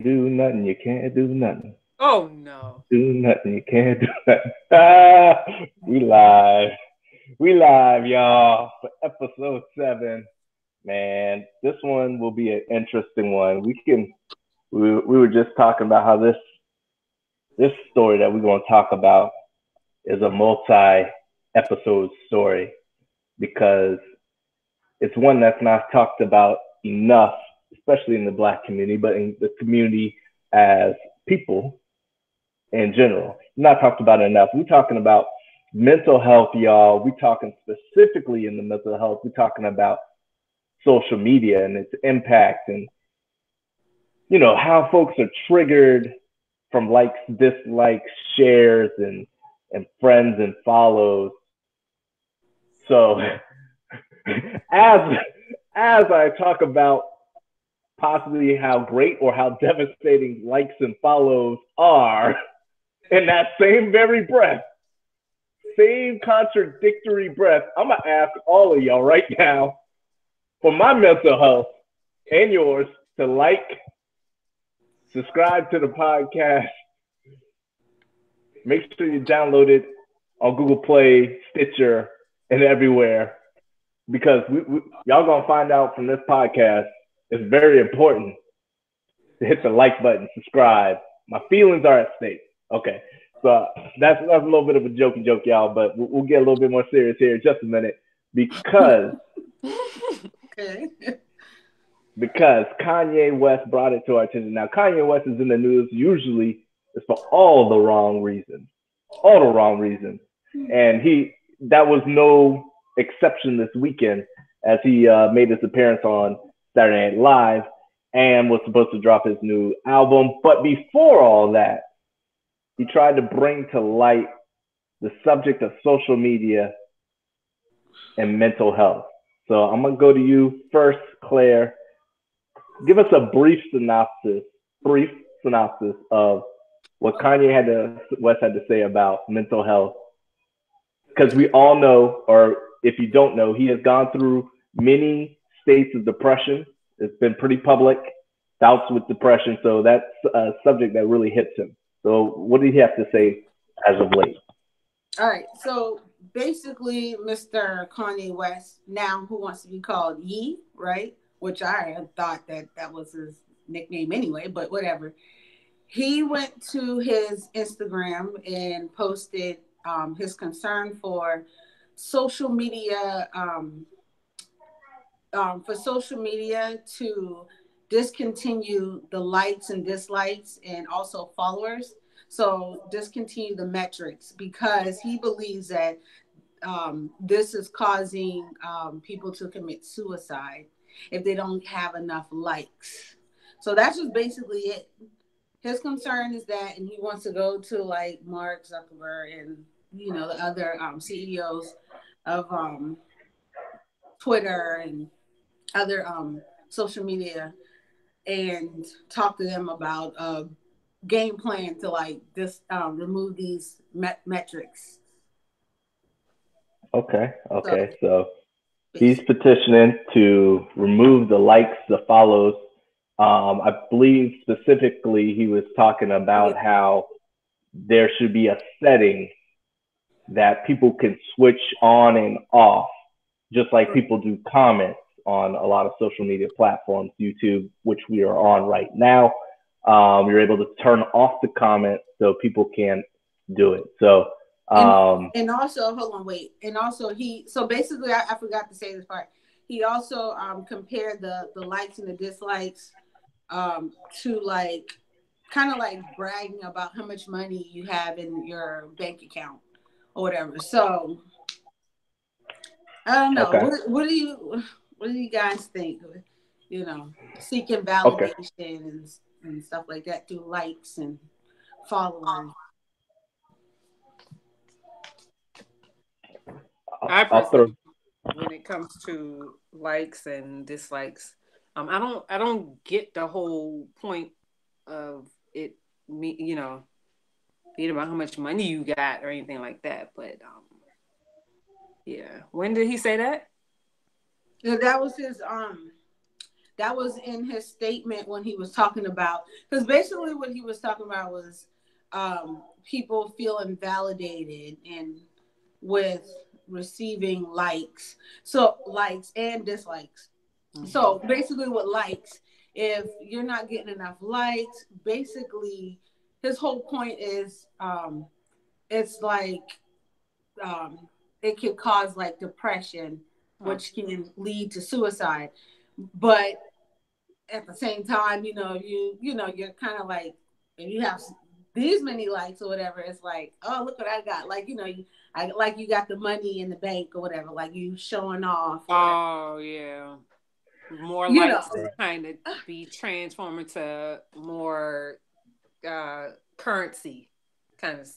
Do nothing, you can't do nothing. Oh no. Do nothing, you can't do nothing. Ah, we live. We live, y'all, for episode 7. Man, this one will be an interesting one. We were just talking about how this story that we're going to talk about is a multi-episode story because it's one that's not talked about enough, especially in the Black community, but in the community as people in general. Not talked about enough. We're talking about mental health, y'all. We're talking specifically in the mental health. We're talking about social media and its impact and, how folks are triggered from likes, dislikes, shares, and friends and follows. So as as I talk about possibly how great or how devastating likes and follows are, in that same very breath, same contradictory breath, I'm gonna ask all of y'all right now for my mental health and yours to like, subscribe to the podcast, make sure you download it on Google Play, Stitcher, and everywhere because y'all gonna find out from this podcast. It's very important to hit the like button, subscribe. My feelings are at stake. Okay, so that's a little bit of a jokey joke, y'all, but we'll get a little bit more serious here in just a minute because Okay. because Kanye West brought it to our attention. Now, Kanye West is in the news usually it's for all the wrong reasons, all the wrong reasons, and that was no exception this weekend as he made his appearance on Saturday Night Live and was supposed to drop his new album. But before all that, he tried to bring to light the subject of social media and mental health. So I'm gonna go to you first, Claire. Give us a brief synopsis of what West had to say about mental health, because we all know, or if you don't know, he has gone through many states of depression. It's been pretty public, bouts with depression. So that's a subject that really hits him. So what did he have to say as of late? All right. So basically, Mr. Kanye West, now who wants to be called Ye, right? Which I had thought that was his nickname anyway, but whatever. He went to his Instagram and posted his concern social media for social media to discontinue the likes and dislikes and also followers. So discontinue the metrics because he believes that this is causing people to commit suicide if they don't have enough likes. So that's just basically it. His concern is that, and he wants to go to like Mark Zuckerberg and the other CEOs of Twitter and other social media and talk to them about a game plan to like this remove these metrics. So Okay. So he's basically, petitioning to remove the likes, the follows. I believe specifically he was talking yeah, about how there should be a setting that people can switch on and off, just like people do comments on a lot of social media platforms, YouTube, which we are on right now. You're able to turn off the comment so people can't do it. So, and um, and also hold on, wait, and also he so basically I forgot to say this part. He also compared the likes and the dislikes to like kind of like bragging about how much money you have in your bank account or whatever. So I don't know. okay, What do you guys think? Seeking okay. validation and stuff like that through likes and followers. I I'll throw. personally, when it comes to likes and dislikes, I don't get the whole point of it. Being about how much money you got or anything like that. But yeah, when did he say that? Yeah, that was his that was in his statement when he was talking about, because basically what he was talking about was people feeling validated and with receiving likes. So likes and dislikes. So basically with likes, if you're not getting enough likes, basically his whole point is it's like it can cause like depression, which can lead to suicide. But at the same time, you're kind of like, if you have these many likes or whatever, it's like, oh, look what I got. Like, like you got the money in the bank or whatever, like you showing off. Oh yeah. More likes kind of be transformed into more currency kind of.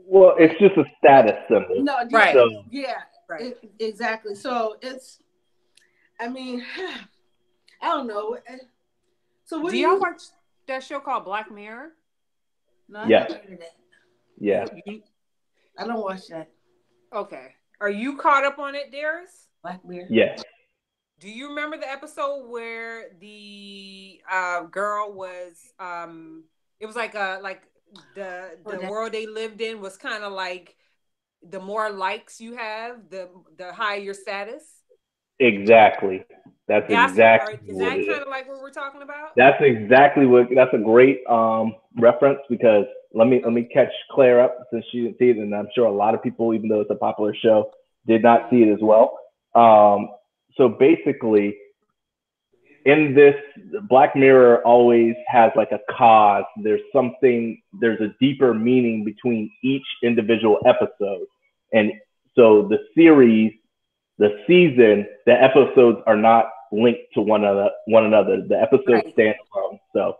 Well, it's just a status symbol. No, right. So, yeah, right. Exactly. So it's, I mean, I don't know. So what do y'all watch that show called Black Mirror? No, I never heard of that. Yeah. I don't watch that. Okay. Are you caught up on it, Darius? Black Mirror? Yes. Do you remember the episode where the girl was it was like the world they lived in was kind of like the more likes you have, the higher your status? Exactly. That's exactly is that kind of like what we're talking about? That's exactly what. That's a great reference, because let me catch Claire up, since she didn't see it, and I'm sure a lot of people, even though it's a popular show, did not see it as well. So basically, in this, Black Mirror always has like a cause. There's a deeper meaning between each individual episode, and so the series, the season, the episodes are not linked to one another. The episodes stand alone. So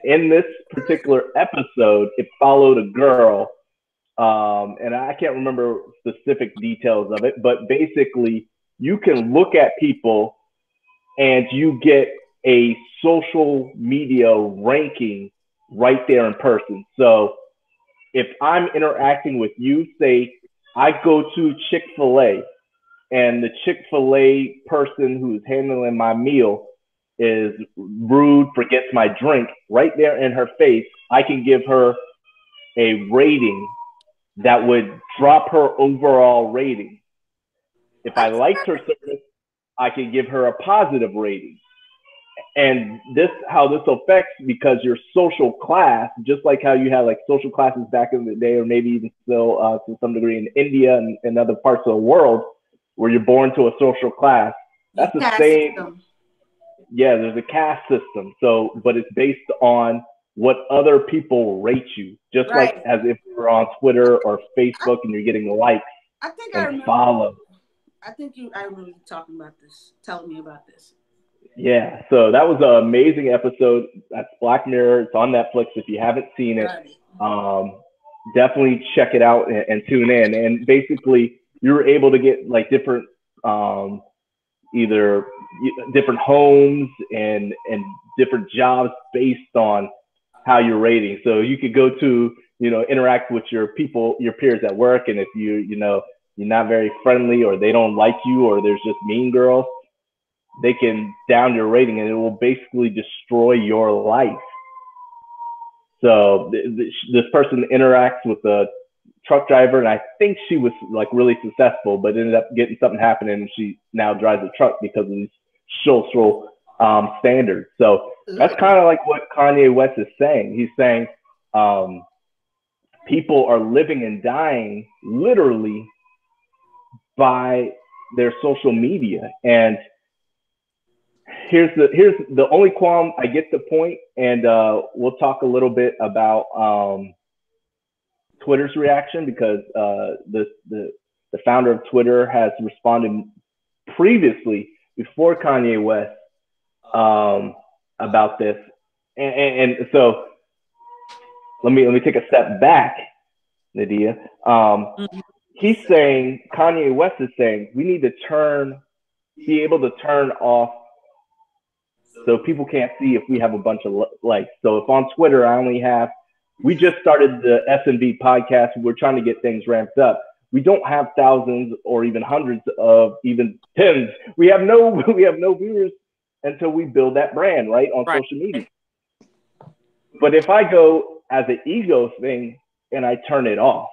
in this particular episode, it followed a girl, and I can't remember specific details of it, but basically you can look at people and you get a social media ranking right there in person. So if I'm interacting with you, say I go to Chick-fil-A, and the Chick-fil-A person who's handling my meal is rude, forgets my drink, right there in her face, I can give her a rating that would drop her overall rating. If I liked her service, I could give her a positive rating. And how this affects, because your social class, just like how you had like social classes back in the day, or maybe even still to some degree in India and other parts of the world, where you're born to a social class. That's the same. System. Yeah, there's a caste system. So, but it's based on what other people rate you, just like as if you're on Twitter or Facebook and you're getting likes and follow. I remember you talking about this, telling me about this. Yeah, so that was an amazing episode. That's Black Mirror. It's on Netflix. If you haven't seen it, definitely check it out and tune in. And basically, you were able to get like different, either different homes and different jobs based on how you're rating. So you could go to, interact with your peers at work, and if you're not very friendly, or they don't like you, or there's just mean girls, they can down your rating, and it will basically destroy your life. So this person interacts with a truck driver, and I think she was like really successful, but ended up getting something happening, and she now drives a truck because of these social standards. So that's kind of like what Kanye West is saying. He's saying people are living and dying literally by their social media. And here's the only qualm. I get the point, and we'll talk a little bit about Twitter's reaction, because the founder of Twitter has responded previously, before Kanye West, about this, and so let me take a step back, Nadia. He's saying, Kanye West is saying, we need to be able to turn off, so people can't see if we have a bunch of likes. So if on Twitter we just started the SNV podcast. We're trying to get things ramped up. We don't have thousands or even hundreds of even tens. We have no viewers until we build that brand, right, on Right. social media. But if I go as an ego thing and I turn it off,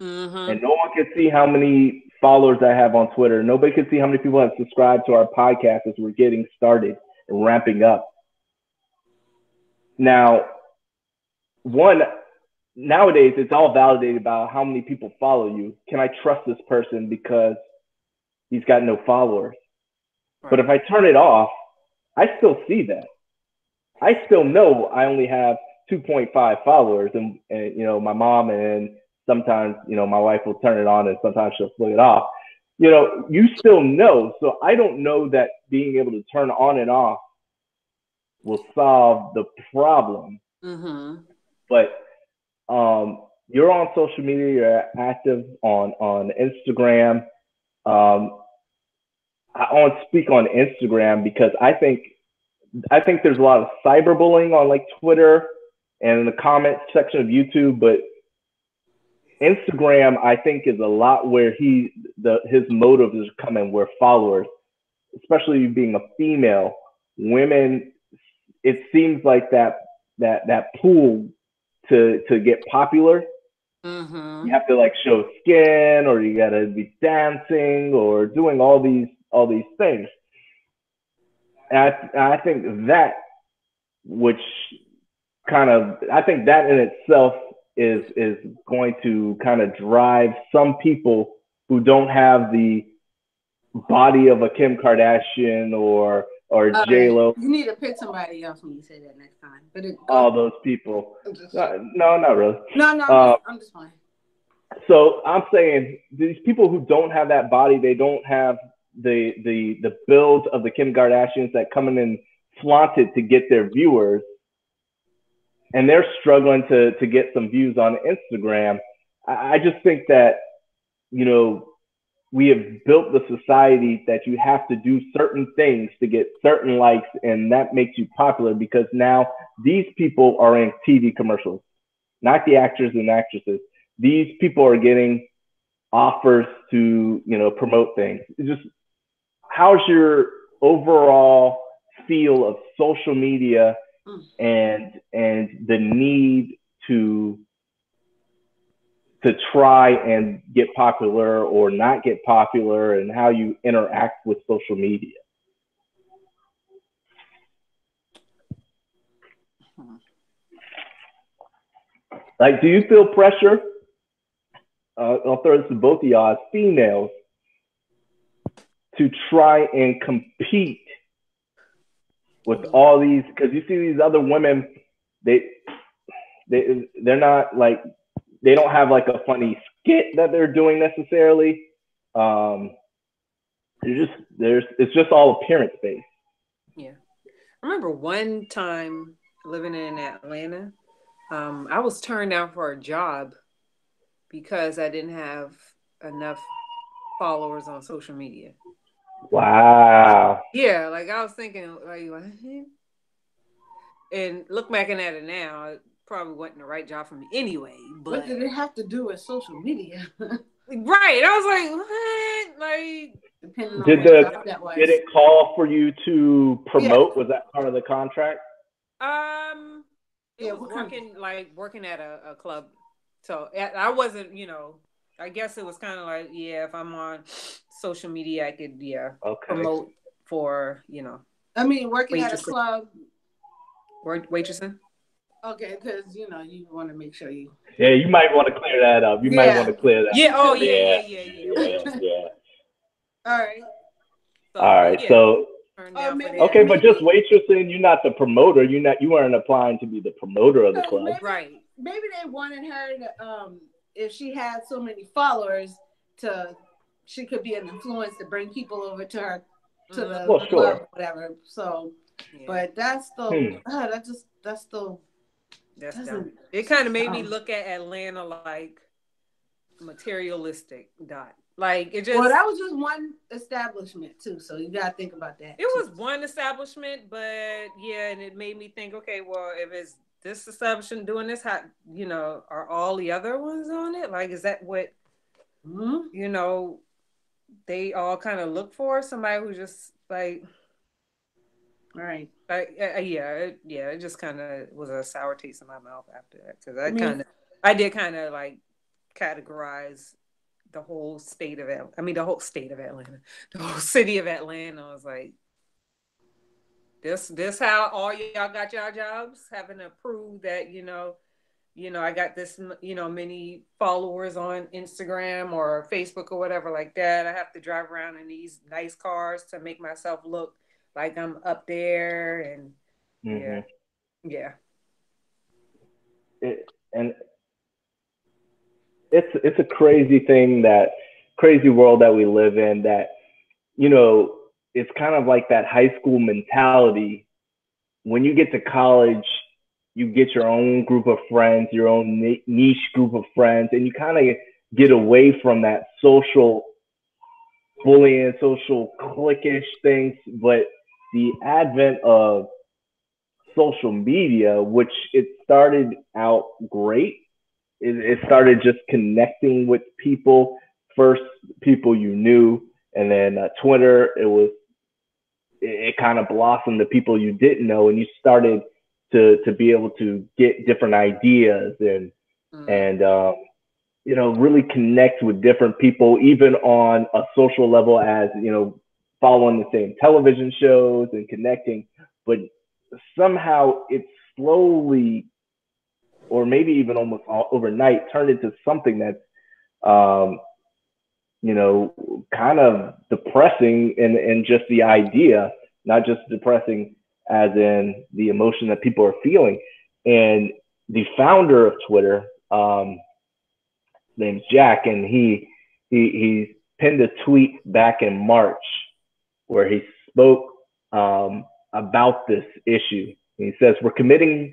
and no one can see how many followers I have on Twitter, nobody can see how many people have subscribed to our podcast as we're getting started and ramping up. Now, nowadays it's all validated about how many people follow you. Can I trust this person because he's got no followers? Right. But if I turn it off, I still see that. I still know I only have 2.5 followers, and you know, my mom, and sometimes, you know, my wife will turn it on and sometimes she'll flick it off. You know, you still know. So I don't know that being able to turn on and off will solve the problem. But you're on social media, you're active on Instagram. I want to speak on Instagram because I think there's a lot of cyberbullying on like Twitter and in the comment section of YouTube, but Instagram, I think, is a lot where his motive is coming, where followers, especially being a female, women, it seems like that pool to get popular. You have to like show skin, or you gotta be dancing or doing all these things. And I think that, I think that in itself is going to kind of drive some people who don't have the body of a Kim Kardashian or J-Lo. You need to pick somebody else when you say that next time. But all those people. No, not really. No, I'm just fine. So I'm saying these people who don't have that body, they don't have the build of the Kim Kardashians that come in and flaunt it to get their viewers, and they're struggling to get some views on Instagram. I just think that, you know, we have built the society that you have to do certain things to get certain likes, and that makes you popular, because now these people are in TV commercials, not the actors and actresses. These people are getting offers to, you know, promote things. It's just, how's your overall feel of social media and the need to try and get popular or not get popular, and how you interact with social media? Like, do you feel pressure? I'll throw this to both of y'all as females, to try and compete with all these, because you see these other women, they're not like, they don't have like a funny skit that they're doing necessarily. It's just all appearance based. Yeah, I remember one time living in Atlanta, I was turned down for a job because I didn't have enough followers on social media. Wow. Yeah, like I was thinking, like, what? And look back at it now, it probably wasn't the right job for me anyway. But what did it have to do with social media? Right. I was like, what? Like, depending on did it call for you to promote? Yeah. Was that part of the contract? It was working at a club. So I wasn't, you know, I guess it was kind of like, yeah, if I'm on social media, I could, promote for, you know. I mean, working at a club. Waitressing? Okay, because, you know, you want to make sure you. Yeah, you might want to clear that up. You might want to clear that. Yeah, oh, yeah. All right. All right, so. Okay, but just waitressing, you're not the promoter. You weren't applying to be the promoter of the club. Right. Maybe they wanted her to, if she had so many followers, she could be an influence to bring people over to her, to the club or whatever. So, but that's the, that's dumb. It kind of made me look at Atlanta like materialistic. Like, it just. Well, that was just one establishment too, so you gotta think about that. It was one establishment, but and it made me think. Okay, well, if it's this establishment doing this, how, you know, are all the other ones on it? Like, is that what you know, they all kind of look for? Somebody who just like. Right. It just kind of was a sour taste in my mouth after that because I mean, I did kind of like categorize the whole state of the whole state of Atlanta, the whole city of Atlanta. I was like, this how all y'all got y'all jobs, having to prove that I got this many followers on Instagram or Facebook or whatever like that. I have to drive around in these nice cars to make myself look like I'm up there, and Mm-hmm. yeah. And it's a crazy thing, that crazy world that we live in, that it's kind of like that high school mentality. When you get to college, you get your own group of friends, your own niche group of friends, and you kind of get away from that social bullying, social cliquish things. But the advent of social media, which it started out great, it started just connecting with people, first people you knew, and then Twitter, it kind of blossomed to people you didn't know, and you started to be able to get different ideas and really connect with different people, even on a social level, as following the same television shows and connecting. But somehow it slowly, or maybe even almost overnight, turned into something that's um, kind of depressing in just the idea, not just depressing as in the emotion that people are feeling. And the founder of Twitter, name's Jack, and he pinned a tweet back in March where he spoke about this issue. He says, "We're committing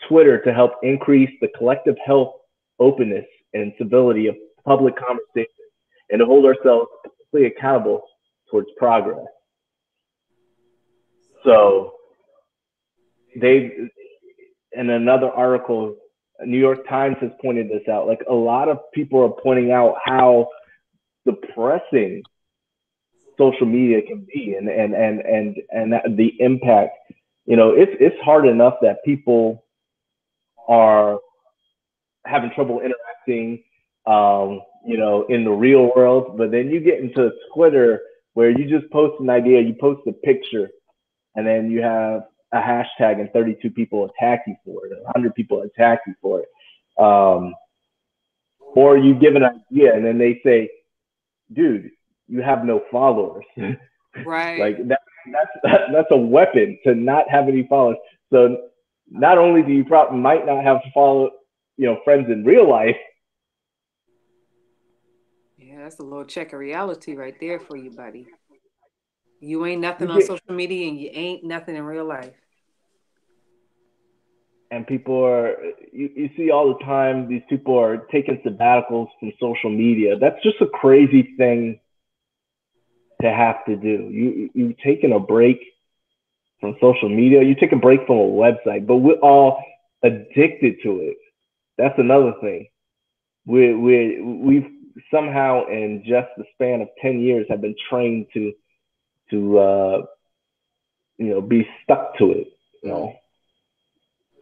Twitter to help increase the collective health, openness, and civility of public conversation, and to hold ourselves completely accountable towards progress." So they, in another article, New York Times has pointed this out. Like, a lot of people are pointing out how depressing social media can be, and the impact. It's hard enough that people are having trouble interacting, in the real world. But then you get into Twitter, where you just post an idea, you post a picture, and then you have a hashtag and 32 people attack you for it, or 100 people attack you for it. Or you give an idea and then they say, "Dude, you have no followers." Right. Like that's a weapon, to not have any followers. So not only do you probably might not have friends in real life. Yeah, that's a little check of reality right there for you, buddy. You ain't You nothing on get social media and you ain't nothing in real life. and people are you see all the time, these people are taking sabbaticals from social media. That's just a crazy thing to have to do. You taking a break from social media, you take a break from a website, but we're all addicted to it. That's another thing. We've somehow, in just the span of 10 years, have been trained to be stuck to it.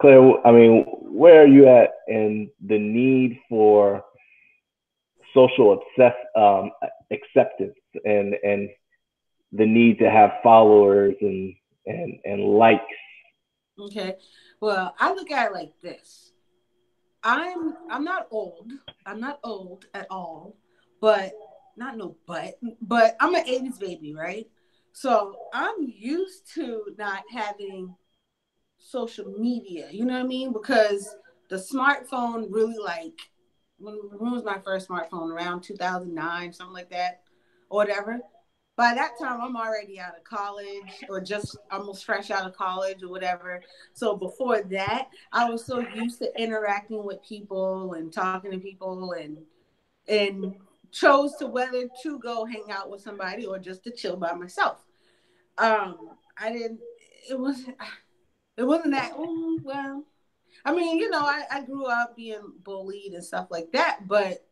Claire, I mean, where are you at in the need for social acceptance, and the need to have followers and likes? okay. Well, I look at it like this. I'm not old. I'm not old at all, but not no but I'm an 80s baby, right? So I'm used to not having social media, you know what I mean? Because the smartphone really, like, when was my first smartphone? Around 2009, something like that, or whatever. By that time, I'm already out of college, or just almost fresh out of college or whatever. So before that, I was so used to interacting with people and talking to people, and chose to whether to go hang out with somebody or just to chill by myself. I didn't. It wasn't. It wasn't that. Well, I mean, I grew up being bullied and stuff like that, but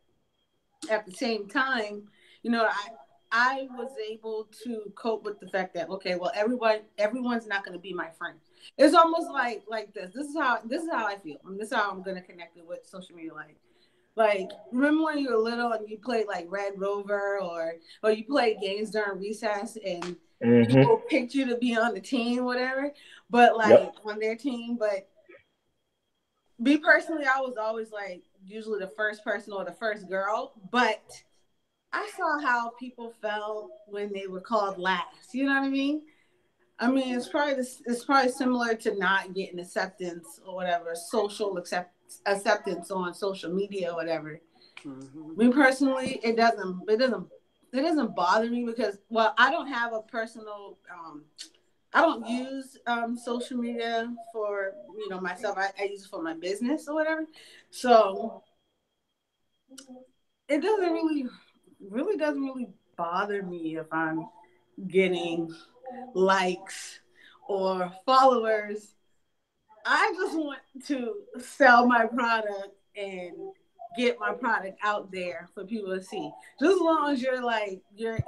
at the same time, you know, I I was able to cope with the fact that, okay, well, everyone's not going to be my friend. It's almost like this. This is how I feel. And this is how I'm going to connect it with social media. Like, remember when you were little and you played like Red Rover, or you played games during recess and Mm-hmm. people picked you to be on the team, whatever, but like Yep. on their team. But me personally, I was always like usually the first person or the first girl. But I saw how people felt when they were called last. You know what I mean? I mean, it's probably similar to not getting acceptance or whatever, acceptance on social media or whatever. Mm-hmm. Me personally, it doesn't bother me because, well, I don't have a personal I don't use social media for myself. I use it for my business or whatever. So it doesn't really doesn't really bother me if I'm getting likes or followers. I just want to sell my product and get my product out there for people to see. Just as long as you're like you're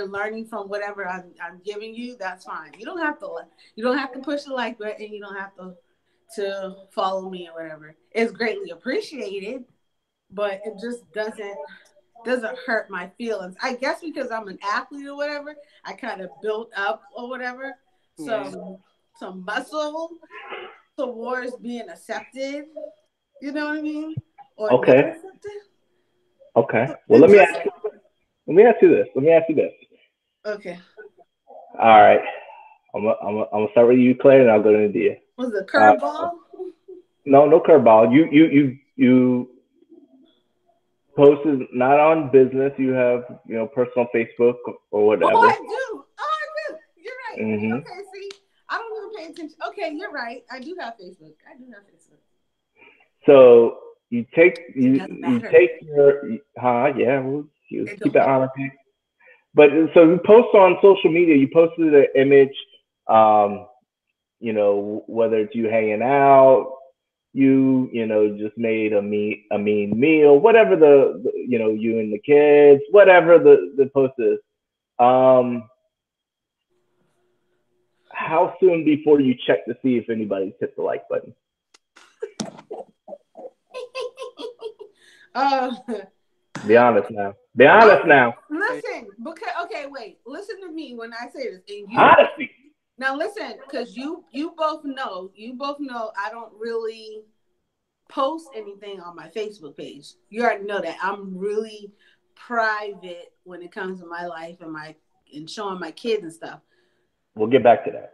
learning from whatever I'm giving you, that's fine. You don't have to push the like button. You don't have to follow me or whatever. It's greatly appreciated, but it just doesn't hurt my feelings. I guess because I'm an athlete or whatever, I kind of built up or whatever Yeah. some muscle towards being accepted. You know what I mean? Or not Okay. accepted. Okay. Well, It let me just ask you. Let me ask you this. Let me ask you this. okay. All right. I'm gonna start with you, Claire, and I'll go to Nadia. Was it a Uh, curveball? no, no curveball. You posted not on business. You have personal Facebook or Oh, whatever. I do. Oh, I do. You're right. Hmm. Okay, see, I don't even pay attention. Okay, you're right. I do have Facebook. I do have Facebook. So you take It you doesn't you matter. take your yeah. We'll It keep don't it matter. honest. But so you post on social media. You posted an image. Um, whether it's you hanging out, you just made a mean meal, whatever you and the kids, whatever the post is. Um, how soon before you check to see if anybody's hit the like button? Uh, Be honest now. Be I'm honest now. listen because okay, wait. Listen to me when I say this, and you Honesty. now listen because you both know I don't really post anything on my Facebook page. You already know that I'm really private when it comes to my life and showing my kids and stuff. We'll get back to that.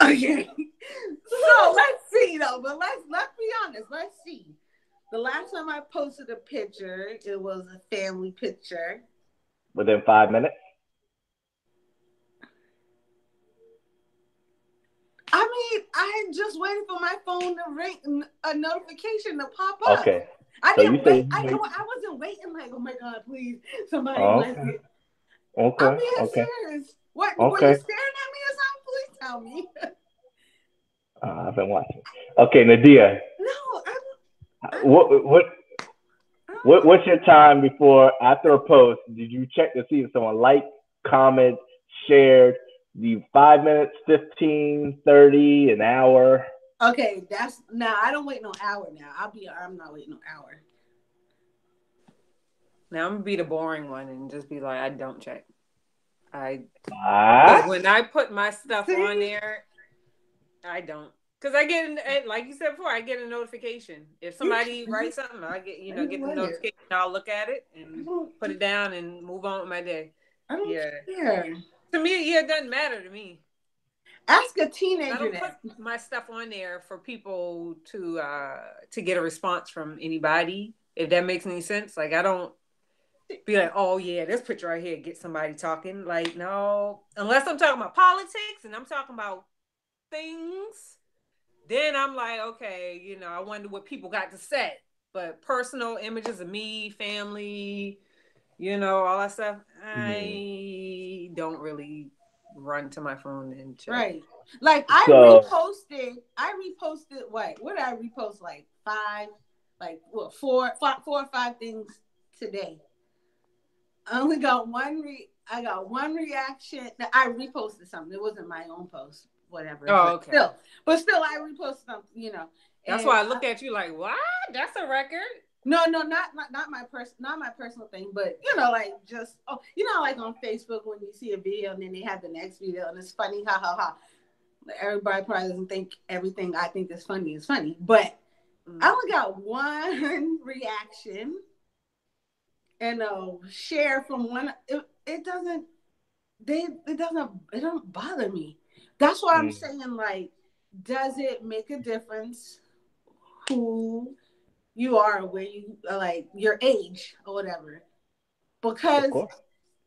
Okay. So let's see though, but let's be honest. Let's see. The last time I posted a picture, it was a family picture. Within 5 minutes. I mean, I just waited for my phone to ring, a notification to pop up. Okay. I So you didn't say wait. you I wait. know I wasn't waiting like, oh my God, please, somebody Oh, like okay. it. I'm Okay. being Okay. serious. What were you Okay. staring at me or something? Please tell me. I've been watching. Okay, Nadia. No, I don't. What I don't what's your time before after a post? Did you check to see if someone liked, comment, shared? Do you 5 minutes, 15, 30, an hour? Okay, that's now. I don't wait no hour now. I'm not waiting no hour. Now I'm gonna be the boring one and just be like, I don't check. I Because What? when I put my stuff on See, there, I don't. Because I get, like you said before, I get a notification. If you, somebody writes something, I get, I don't get the want it. notification. I'll look at it I and don't. put it down and move on with my day. I don't Yeah. care. To me, yeah, it doesn't matter to me. Ask a I teenager don't put that. my stuff on there for people to get a response from anybody. If that makes any sense, like I don't be like, oh yeah, this picture right here get somebody talking. Like no, unless I'm talking about politics and I'm talking about things, then I'm like, okay, I wonder what people got to say. But personal images of me, family, all that stuff, Hmm. I don't really run to my phone and check. Right. Like I So reposted. What did I repost? Like five, like what, four or five things today. I only got I got one reaction. I reposted something. It wasn't my own post, whatever. Oh, okay. Still, I reposted something. That's why I look at you like, what? That's a record. No, not my personal thing, but like just like on Facebook when you see a video and then they have the next video and it's funny, ha ha ha. Everybody probably doesn't think everything I think is funny, but I only got one reaction and a share from one. It don't bother me. That's why I'm saying, like, does it make a difference who you are, where you like your age or whatever? Because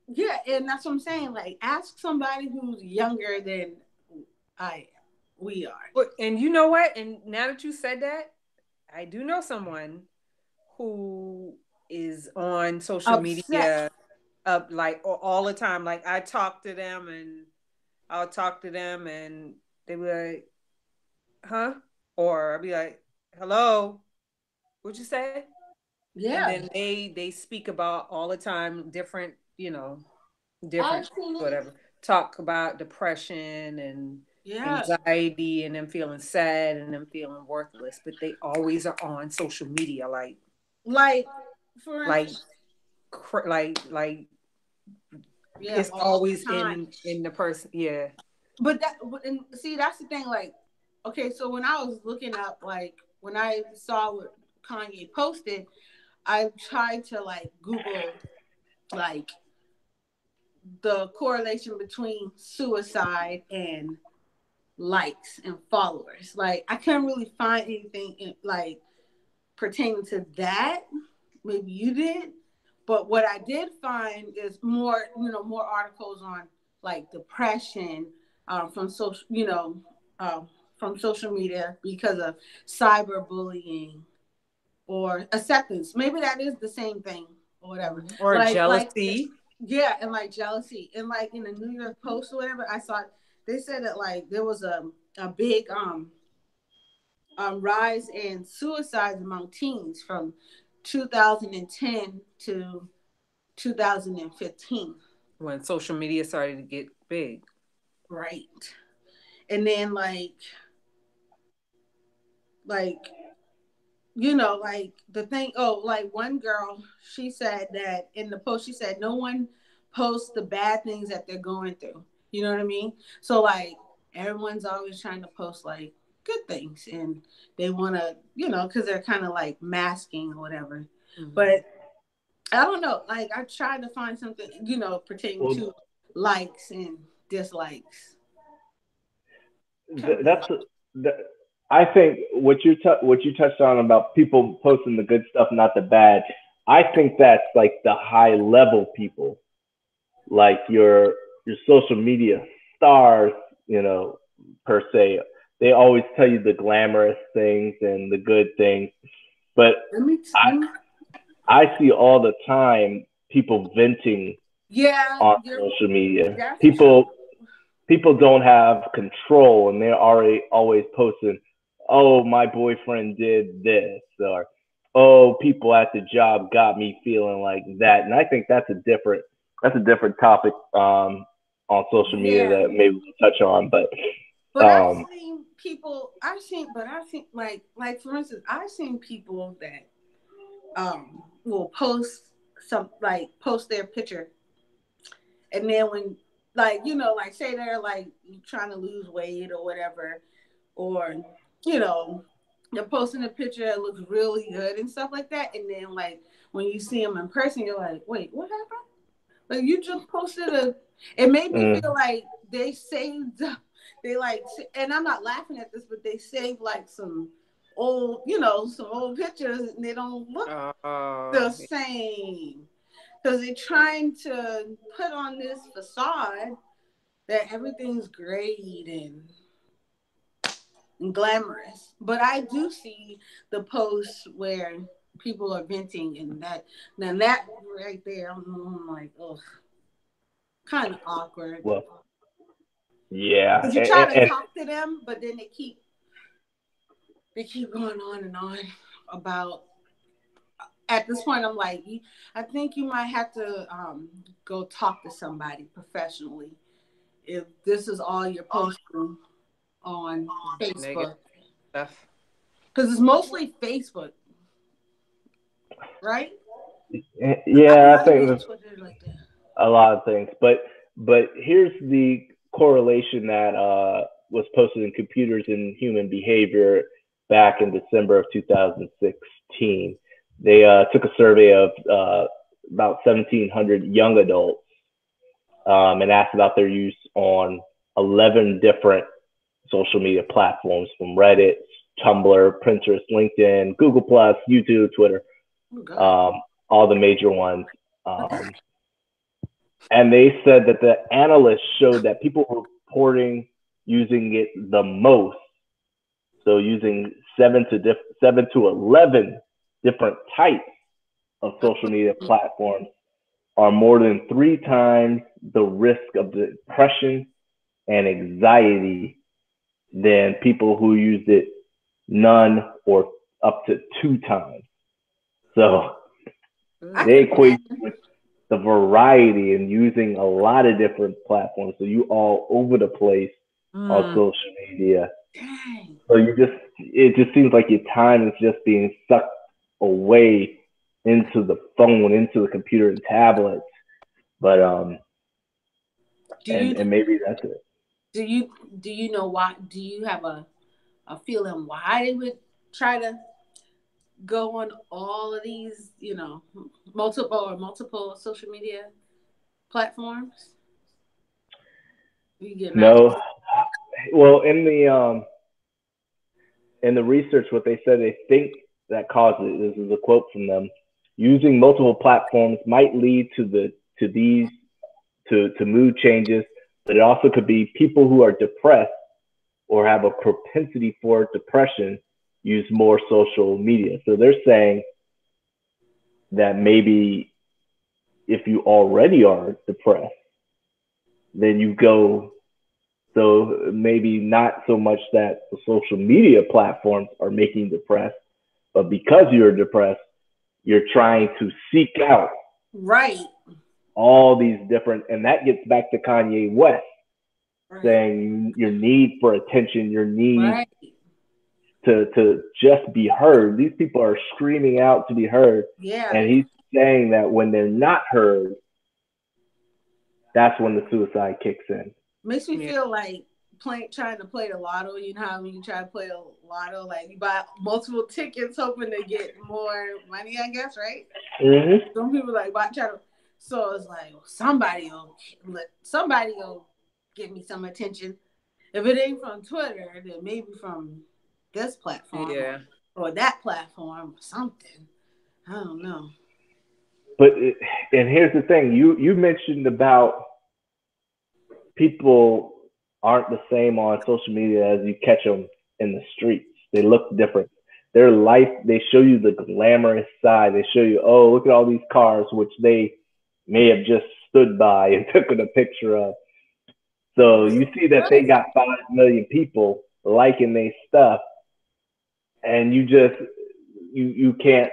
yeah, and that's what I'm saying. Like, ask somebody who's younger than we are. And you know what? And now that you said that, I do know someone who is on social media like all the time. Like I'll talk to them and they be like, huh? Or I'll be like, hello, what'd you say? Yeah. And then they speak about all the time different, different whatever. Talk about depression and anxiety and them feeling sad and them feeling worthless, but they always are on social media for it's always in the person. Yeah. But that's the thing. Like, okay, so when I was looking up, like when I saw what Kanye posted, I tried to like Google like the correlation between suicide and likes and followers. Like I couldn't really find anything like pertaining to that. Maybe you did, but what I did find is more articles on like depression from social media because of cyberbullying or acceptance. Maybe that is the same thing or whatever. Or jealousy. And like jealousy. And like in the New York Post or whatever, I saw they said that like there was a big rise in suicides among teens from 2010 to 2015. When social media started to get big. Right. And then like like the thing, like one girl, she said that in the post, she said no one posts the bad things that they're going through. You know what I mean? So like everyone's always trying to post like good things and they want to, because they're kind of like masking or whatever. Mm-hmm. But I don't know. Like I tried to find something, pertaining to likes and dislikes. I think what you touched on about people posting the good stuff, not the bad. I think that's like the high level people, like your social media stars, per se. They always tell you the glamorous things and the good things, but I see all the time people venting on social media. People don't have control and they're already always posting, oh, my boyfriend did this, or oh, people at the job got me feeling like that. And I think that's a different topic on social media that maybe we'll touch on. But I've seen people like for instance, I've seen people that will post their picture and then when like say they're like trying to lose weight or whatever, or they're posting a picture that looks really good and stuff like that, and then like when you see them in person, you're like, wait, what happened? Like you just posted it made me feel like they saved, and I'm not laughing at this, but they saved like some old pictures and they don't look the same. Because they're trying to put on this facade that everything's great and glamorous. But I do see the posts where people are venting, and that right there, I'm like, ugh, kind of awkward. Well, yeah. Because you try to talk to them, but then they keep going on and on about at this point, I'm like, I think you might have to go talk to somebody professionally if this is all you're posting on Negative Facebook, stuff. because it's mostly Facebook, right? Yeah, I I don't think use there's Twitter like that. a lot of things, but here's the correlation that was posted in Computers and Human Behavior back in December of 2016. They took a survey of about 1,700 young adults and asked about their use on 11 different social media platforms, from Reddit, Tumblr, Pinterest, LinkedIn, Google Plus, YouTube, Twitter, all the major ones. And they said that the analysts showed that people were reporting using it the most, so using 7 to 11 different types of social media platforms, are more than 3 times the risk of depression and anxiety than people who used it none or up to 2 times. So they equate with the variety and using a lot of different platforms. So you all over the place on social media. Dang. So it just seems like your time is just being sucked away into the phone, into the computer and tablets. But and maybe that's it. Do you know why? Do you have a feeling why they would try to go on all of these, multiple social media platforms? You get an idea? No. Well, in the research, what they said they think that causes it, this is a quote from them: using multiple platforms might lead to mood changes, but it also could be people who are depressed or have a propensity for depression use more social media. So they're saying that maybe if you already are depressed, then you go. So maybe not so much that the social media platforms are making you depressed, but because you're depressed, you're trying to seek out right all these different, and that gets back to Kanye West saying your need for attention, your need to just be heard. These people are screaming out to be heard. Yeah. And he's saying that when they're not heard, that's when the suicide kicks in. Makes me feel like trying to play the lotto. You know how when you try to play a lotto, like you buy multiple tickets hoping to get more money, I guess, right? Mm-hmm. Some people try to. So it's like somebody will give me some attention. If it ain't from Twitter, then maybe from this platform or that platform or something. I don't know. But and here's the thing: you mentioned about people aren't the same on social media as you catch them in the streets. They look different. Their life, they show you the glamorous side. They show you, oh, look at all these cars, which they may have just stood by and took a picture of. So you see that they got 5 million people liking their stuff, and you can't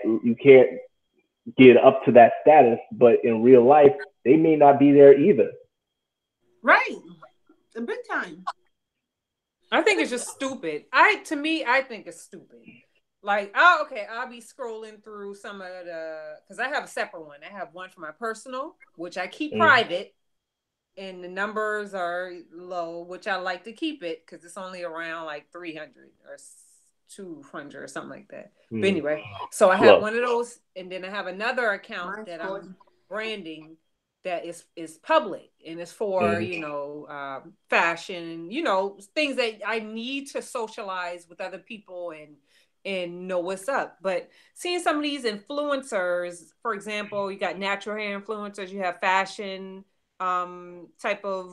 get up to that status. But in real life, they may not be there either. Right, the big time. I think it's just stupid. I think it's stupid. Like, I'll be scrolling through some of because I have a separate one. I have one for my personal, which I keep private, and the numbers are low, which I like to keep it because it's only around like 300 or 200 or something like that. But anyway, so I have one of those, and then I have another account that I'm branding that is public, and it's for fashion, things that I need to socialize with other people and know what's up. But seeing some of these influencers, for example, you got natural hair influencers, you have fashion type of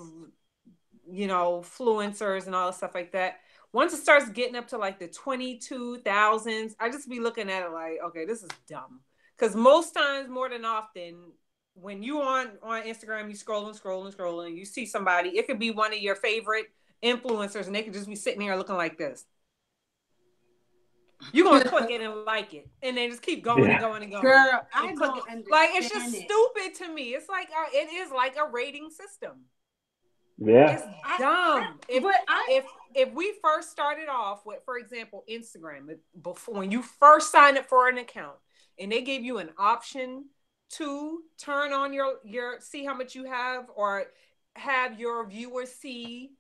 influencers and all the stuff like that. Once it starts getting up to like the 22,000s, I just be looking at it like, okay, this is dumb. Because most times, more than often, when you on Instagram, you scrolling, you see somebody, it could be one of your favorite influencers, and they could just be sitting here looking like this. You're gonna click it and like it, and then just keep going and Yeah. going and going. Girl, And I click don't it. Like it's just understand it. stupid to me. It's like it is like a rating system. Yeah. It's dumb. But If we first started off with, for example, Instagram, before when you first signed up for an account, and they gave you an option to turn on your see how much you have, or have your viewers see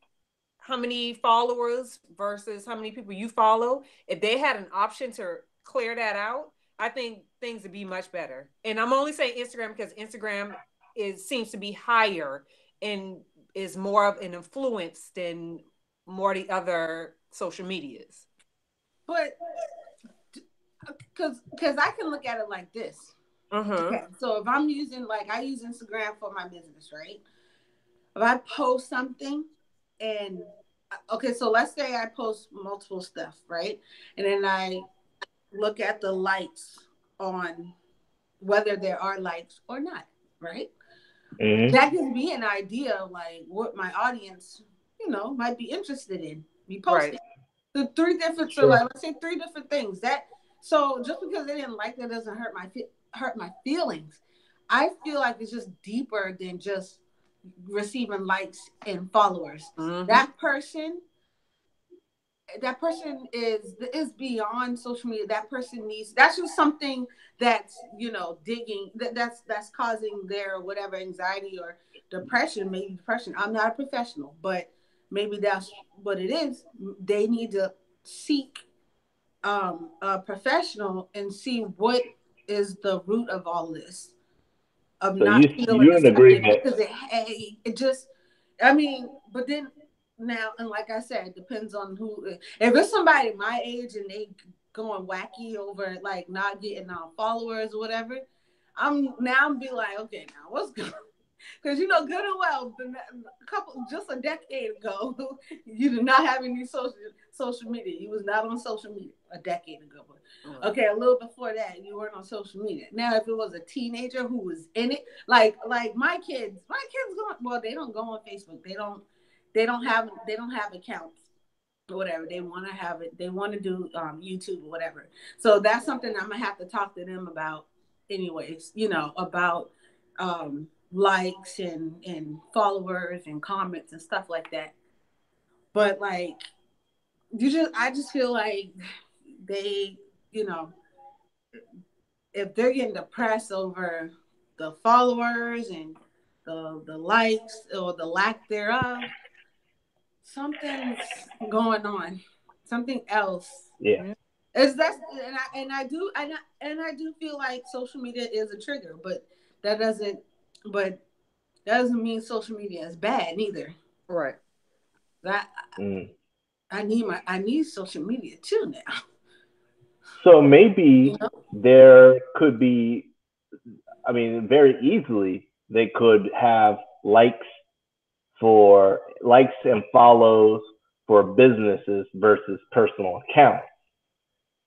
how many followers versus how many people you follow. If they had an option to clear that out, I think things would be much better. And I'm only saying Instagram because Instagram seems to be higher and is more of an influence than more the other social medias. but because I can look at it like this. Okay, so if I'm using, like, I use Instagram for my business, right? If I post something, and okay, so let's say I post multiple stuff, right? And then I look at the likes on whether there are likes or not, right? Mm-hmm. That gives me an idea of like what my audience, might be interested in me Right. posting. The three different, so like, let's say three different things. That, so just because they didn't like that doesn't hurt my feelings. I feel like it's just deeper than just receiving likes and followers. That person is beyond social media. That person needs, that's just something that's, digging, that's causing their whatever anxiety or depression, maybe depression. I'm not a professional, but maybe that's what it is. They need to seek a professional and see what is the root of all this, of So not feeling you in accepted, agreement? because it just, I mean, but then now, and like I said, it depends on who. If it's somebody my age and they going wacky over like not getting followers or whatever, I'm be like, okay, now what's going? Because good and well, just a decade ago, you did not have any social media. You was not on social media a decade ago. But okay, a little before that, you weren't on social media. Now, if it was a teenager who was in it, like my kids going, well, they don't go on Facebook. They don't have accounts or whatever. They want to have it. They want to do YouTube or whatever. So that's something I'm gonna have to talk to them about, anyways. About likes and followers and comments and stuff like that. But like, I just feel like they, you know, if they're getting depressed over the followers and the likes or the lack thereof, something's going on. Something else. Yeah. Is that, and I do feel like social media is a trigger, but that doesn't but that doesn't mean social media is bad neither. Right. That Mm. I need social media too now. So You maybe know? there could be, I mean, very easily they could have likes and follows for businesses versus personal accounts.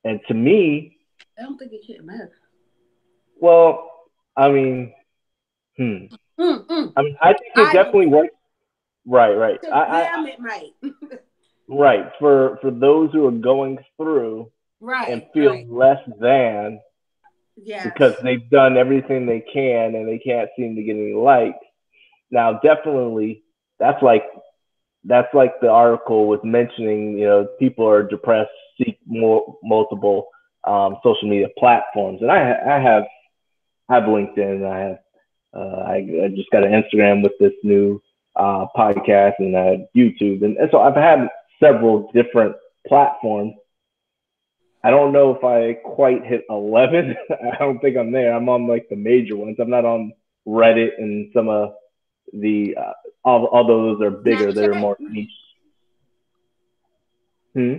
And to me, I don't think it can matter. well, I mean, hmm. Mm-mm. I mean, I think it I definitely believe works. Right, right. to them it might. Right, for those who are going through and Right, feel right. less than because Yes. they've done everything they can and they can't seem to get any likes. Now, definitely, that's like that's like the article was mentioning. People are depressed, seek more multiple social media platforms, and I have LinkedIn. I just got an Instagram with this new podcast and YouTube, and so I've had several different platforms. I don't know if I quite hit 11. I don't think I'm there. I'm on like the major ones. I'm not on Reddit and some of the, although those are bigger, they're Snapchat. more niche. Hmm?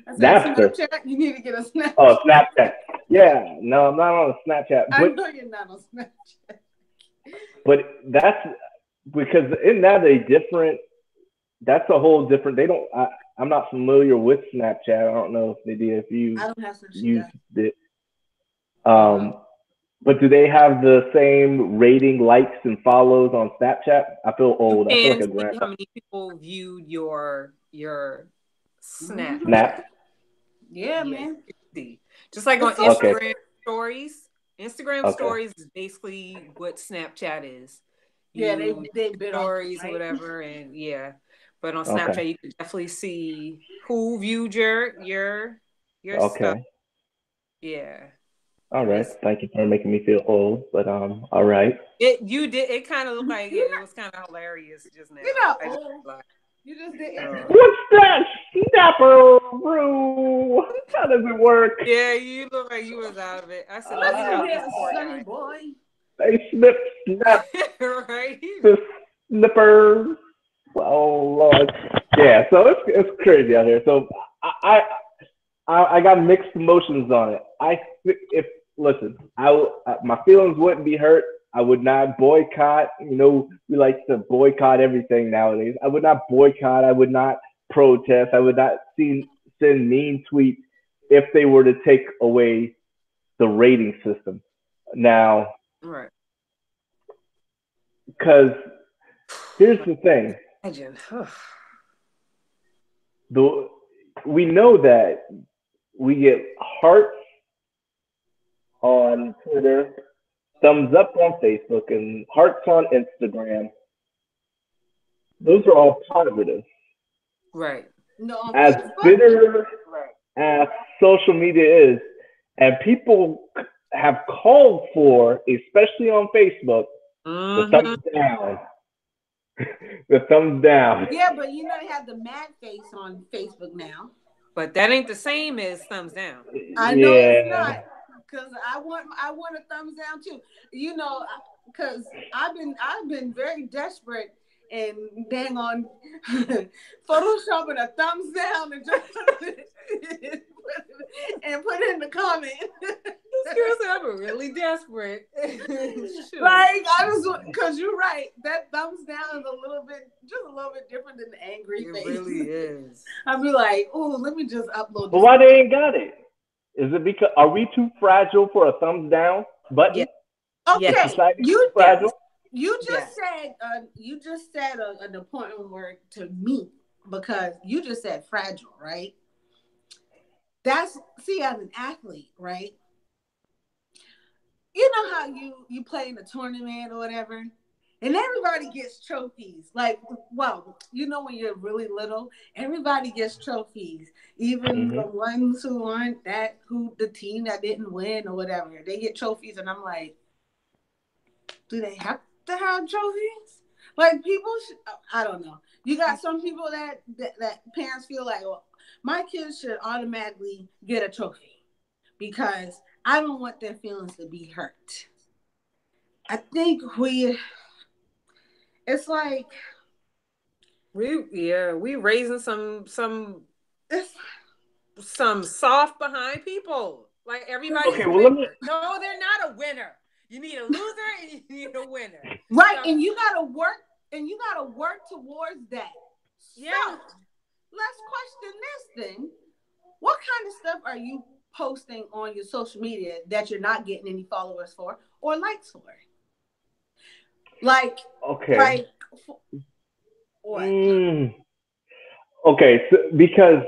I said Napster. Snapchat. You need to get a Oh, Snapchat. Snapchat. Yeah, no, I'm not on Snapchat, I but know you're not on Snapchat. but that's because in that a different. That's a whole different. They don't. I'm not familiar with Snapchat. I don't know if they did. If you I don't have used Snapchat. it, Mm-mm. um, but do they have the same rating, likes, and follows on Snapchat? I feel You old. I feel like can a see how grandpa. many people viewed your Mm-hmm. Snap. Snapchat. Yeah, Yeah. man. Just like on Instagram stories. Instagram stories is basically what Snapchat is. They bit stories off, right? or whatever, and but on Snapchat you can definitely see who viewed your stuff. Yeah. All right. Thank you for making me feel old, but all right. It kind of looked like it was kind of hilarious just now. You just did. What's that snapper, bro? How does it work? Yeah, you look like you was out of it. I said, let's help this poor guy. Boy. They snap. Right. The snippers. Oh Lord. Yeah. So it's crazy out here. So I got mixed emotions on it. Listen, my feelings wouldn't be hurt. I would not boycott. You know, we like to boycott everything nowadays. I would not boycott. I would not protest. I would not send mean tweets if they were to take away the rating system. Now, right? Because here's the thing. We know that we get hearts on Twitter, thumbs up on Facebook, and hearts on Instagram. Those are all positive. Right. No, as bitter as social media is, and people have called for, especially on Facebook, the thumbs down. The thumbs down. Yeah, but you know they have the mad face on Facebook now. But that ain't the same as thumbs down. I know it's not, because I want a thumbs down too. You know, because I've been very desperate and dang on photoshopping a thumbs down and just and put it in the comment. This girl's ever really desperate. Like I was, because you're right. That thumbs down is just a little bit different than the angry face. It really is. I'd be like, oh, let me just upload. But why they ain't got it? Is it because are we too fragile for a thumbs down button? Yeah. Okay, fragile. You just said an important word to me, because you just said fragile, right? That's as an athlete, right? You know how you play in a tournament or whatever, and everybody gets trophies. Like, well, you know when you're really little, everybody gets trophies. Even the ones who aren't the team that didn't win or whatever, they get trophies, and I'm like, do they have to have trophies? Like people, I don't know. You got some people that parents feel like, well, my kids should automatically get a trophy because I don't want their feelings to be hurt. I think it's like we raising some soft behind people. Like everybody's a winner. No, they're not a winner. You need a loser and you need a winner. Right, so, and you gotta work towards that. Yeah. So, let's question this thing. What kind of stuff are you posting on your social media that you're not getting any followers for or likes for? Like, okay. What? Okay, so because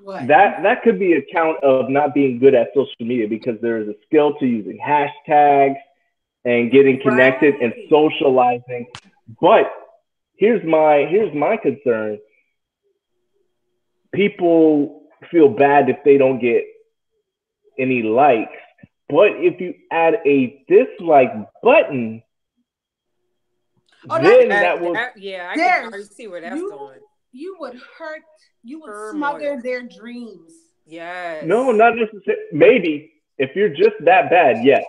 what? That could be a count of not being good at social media, because there is a skill to using hashtags and getting connected and socializing. But here's my concern. People feel bad if they don't get any likes. But if you add a dislike button, then that will... I can already see where that's going. You would smother their dreams. Yes. No, not necessarily. Maybe if you're just that bad, yes.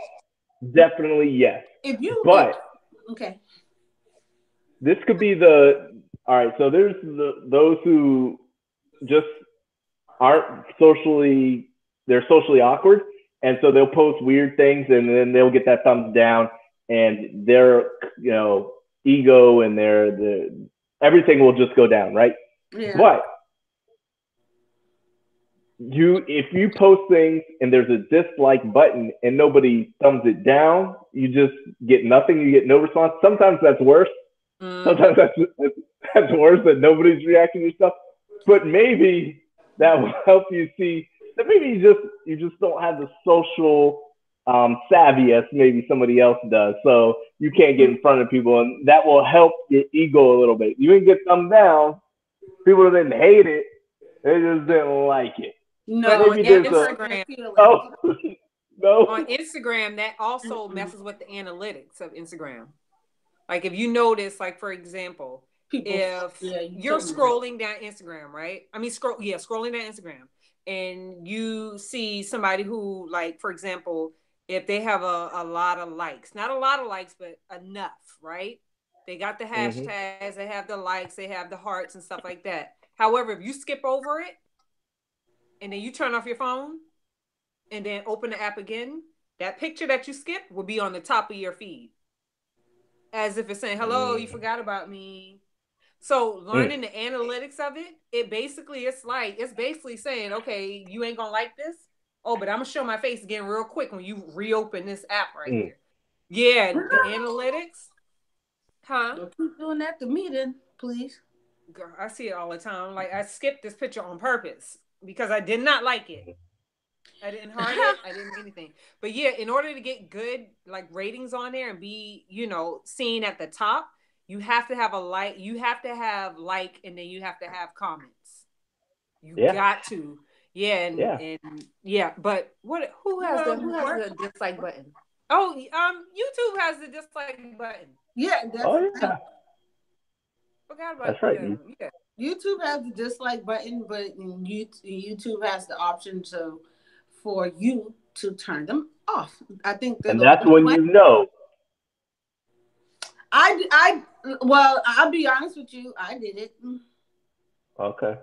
Definitely yes. Okay. This could be all right, so there's those who just aren't they're socially awkward, and so they'll post weird things, and then they'll get that thumbs down, and their ego and their everything will just go down, right? Yeah. But if you post things and there's a dislike button and nobody thumbs it down, you just get nothing. You get no response. Sometimes that's worse. Sometimes that's worse, that nobody's reacting to stuff. But maybe that will help you see maybe you just don't have the social savvy as maybe somebody else does. So you can't get in front of people, and that will help your ego a little bit. You can get thumbs down. People didn't hate it; they just didn't like it. But No, on Maybe there's Instagram, oh no. on Instagram, that also messes with the analytics of Instagram. Like if you notice, like for example, if you're scrolling down Instagram, right? I mean, scrolling down Instagram, and you see somebody who, like, for example, if they have a lot of likes, not a lot of likes, but enough, right? They got the hashtags, they have the likes, they have the hearts and stuff like that. However, if you skip over it and then you turn off your phone and then open the app again, that picture that you skipped will be on the top of your feed. As if it's saying, hello, you forgot about me. So learning the analytics of it, it's basically saying, okay, you ain't gonna like this. Oh, but I'm gonna show my face again real quick when you reopen this app right here. Yeah, the analytics. Huh? Don't keep doing that to me then, please. Girl, I see it all the time. Like I skipped this picture on purpose because I did not like it. I didn't heart it. I didn't do anything. But yeah, in order to get good like ratings on there and be, seen at the top, you have to have a like. You have to have like, and then you have to have comments. You got to, and yeah. But who has the dislike button? Oh, YouTube has the dislike button. Yeah, yeah. Forgot about that's right. Yeah. YouTube has the dislike button, but YouTube has the option for you to turn them off. I think and that's when you know. Well, I'll be honest with you. I did it. Okay.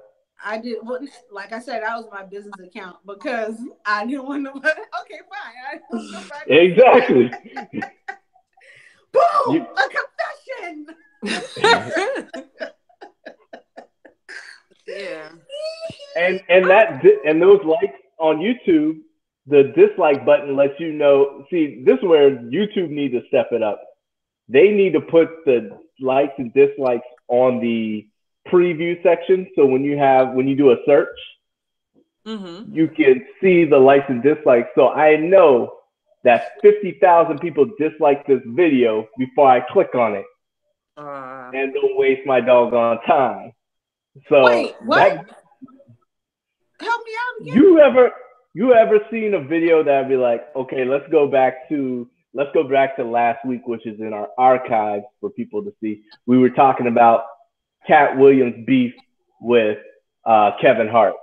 I did. Well, like I said, that was my business account because I didn't want nobody. Okay, fine. I didn't want nobody. Exactly. Boom! A confession. Yeah. And those likes on YouTube, the dislike button lets you know. See, this is where YouTube needs to step it up. They need to put the likes and dislikes on the preview section. So when you do a search, you can see the likes and dislikes. So I know that 50,000 people dislike this video before I click on it, and don't waste my doggone time. So wait, what? Help me out again. You ever seen a video that'd be like, okay, let's go back to last week, which is in our archives for people to see. We were talking about Cat Williams' beef with Kevin Hart.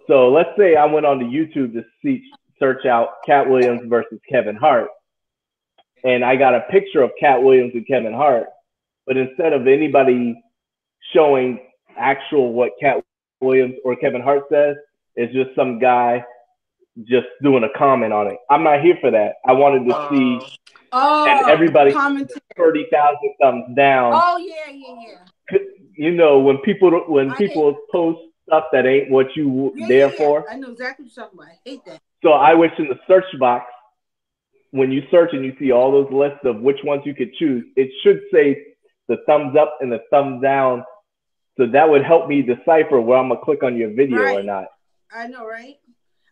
So let's say I went onto YouTube to search out Cat Williams versus Kevin Hart, and I got a picture of Cat Williams and Kevin Hart, but instead of anybody showing actual what Cat Williams or Kevin Hart says, it's just some guy just doing a comment on it. I'm not here for that. I wanted to see and everybody 30,000 thumbs down. Oh yeah. When people post stuff that ain't what you there for. I know exactly what you're talking about. I hate that. So I wish in the search box, when you search and you see all those lists of which ones you could choose, it should say the thumbs up and the thumbs down. So that would help me decipher where I'm gonna click on your video or not. I know, right?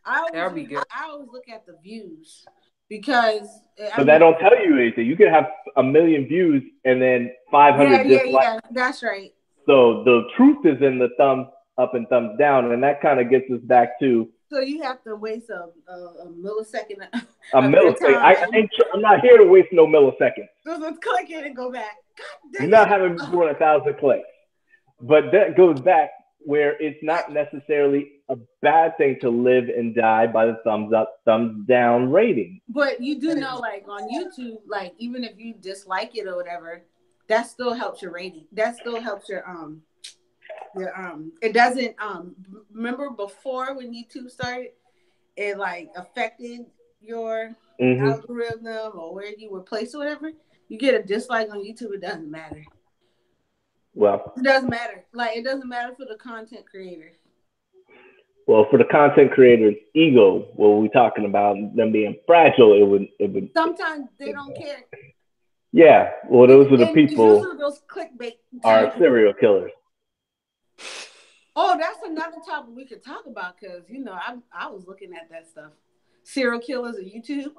I always look at the views because. But that don't tell you anything. You could have 1 million views and then 500 dislikes. Yeah, that's right. So the truth is in the thumbs up and thumbs down, and that kind of gets us back to. So you have to waste a millisecond. A millisecond. I'm not here to waste no milliseconds. So let's click it and go back. You're not having more than 1,000 clicks. But that goes back where it's not necessarily a bad thing to live and die by the thumbs up, thumbs down rating. But you do know, like on YouTube, like even if you dislike it or whatever, that still helps your rating. That still helps your it doesn't remember before when YouTube started, it like affected your algorithm or where you were placed or whatever. You get a dislike on YouTube, it doesn't matter. Well, it doesn't matter. Like it doesn't matter for the content creator. Well, for the content creator's ego, what we're talking about them being fragile, it would. Sometimes they don't care. Yeah, well, those are the people. Those clickbait are serial killers. Oh, that's another topic we could talk about because I was looking at that stuff. Serial killers on YouTube.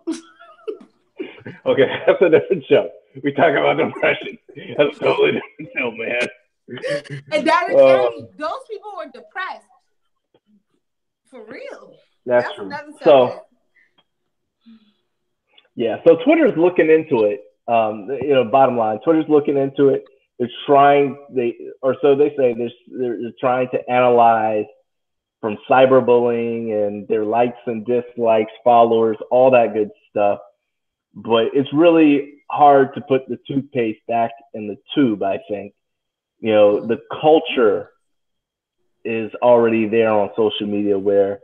Okay, that's a different show. We talk about depression. That's a totally different show, man. And hey, those people were depressed. For real. That's true. Another subject. So, yeah, so Twitter's looking into it. Bottom line, Twitter's looking into it. They're trying, so they say they're trying to analyze from cyberbullying and their likes and dislikes, followers, all that good stuff. But it's really hard to put the toothpaste back in the tube, I think. The culture is already there on social media where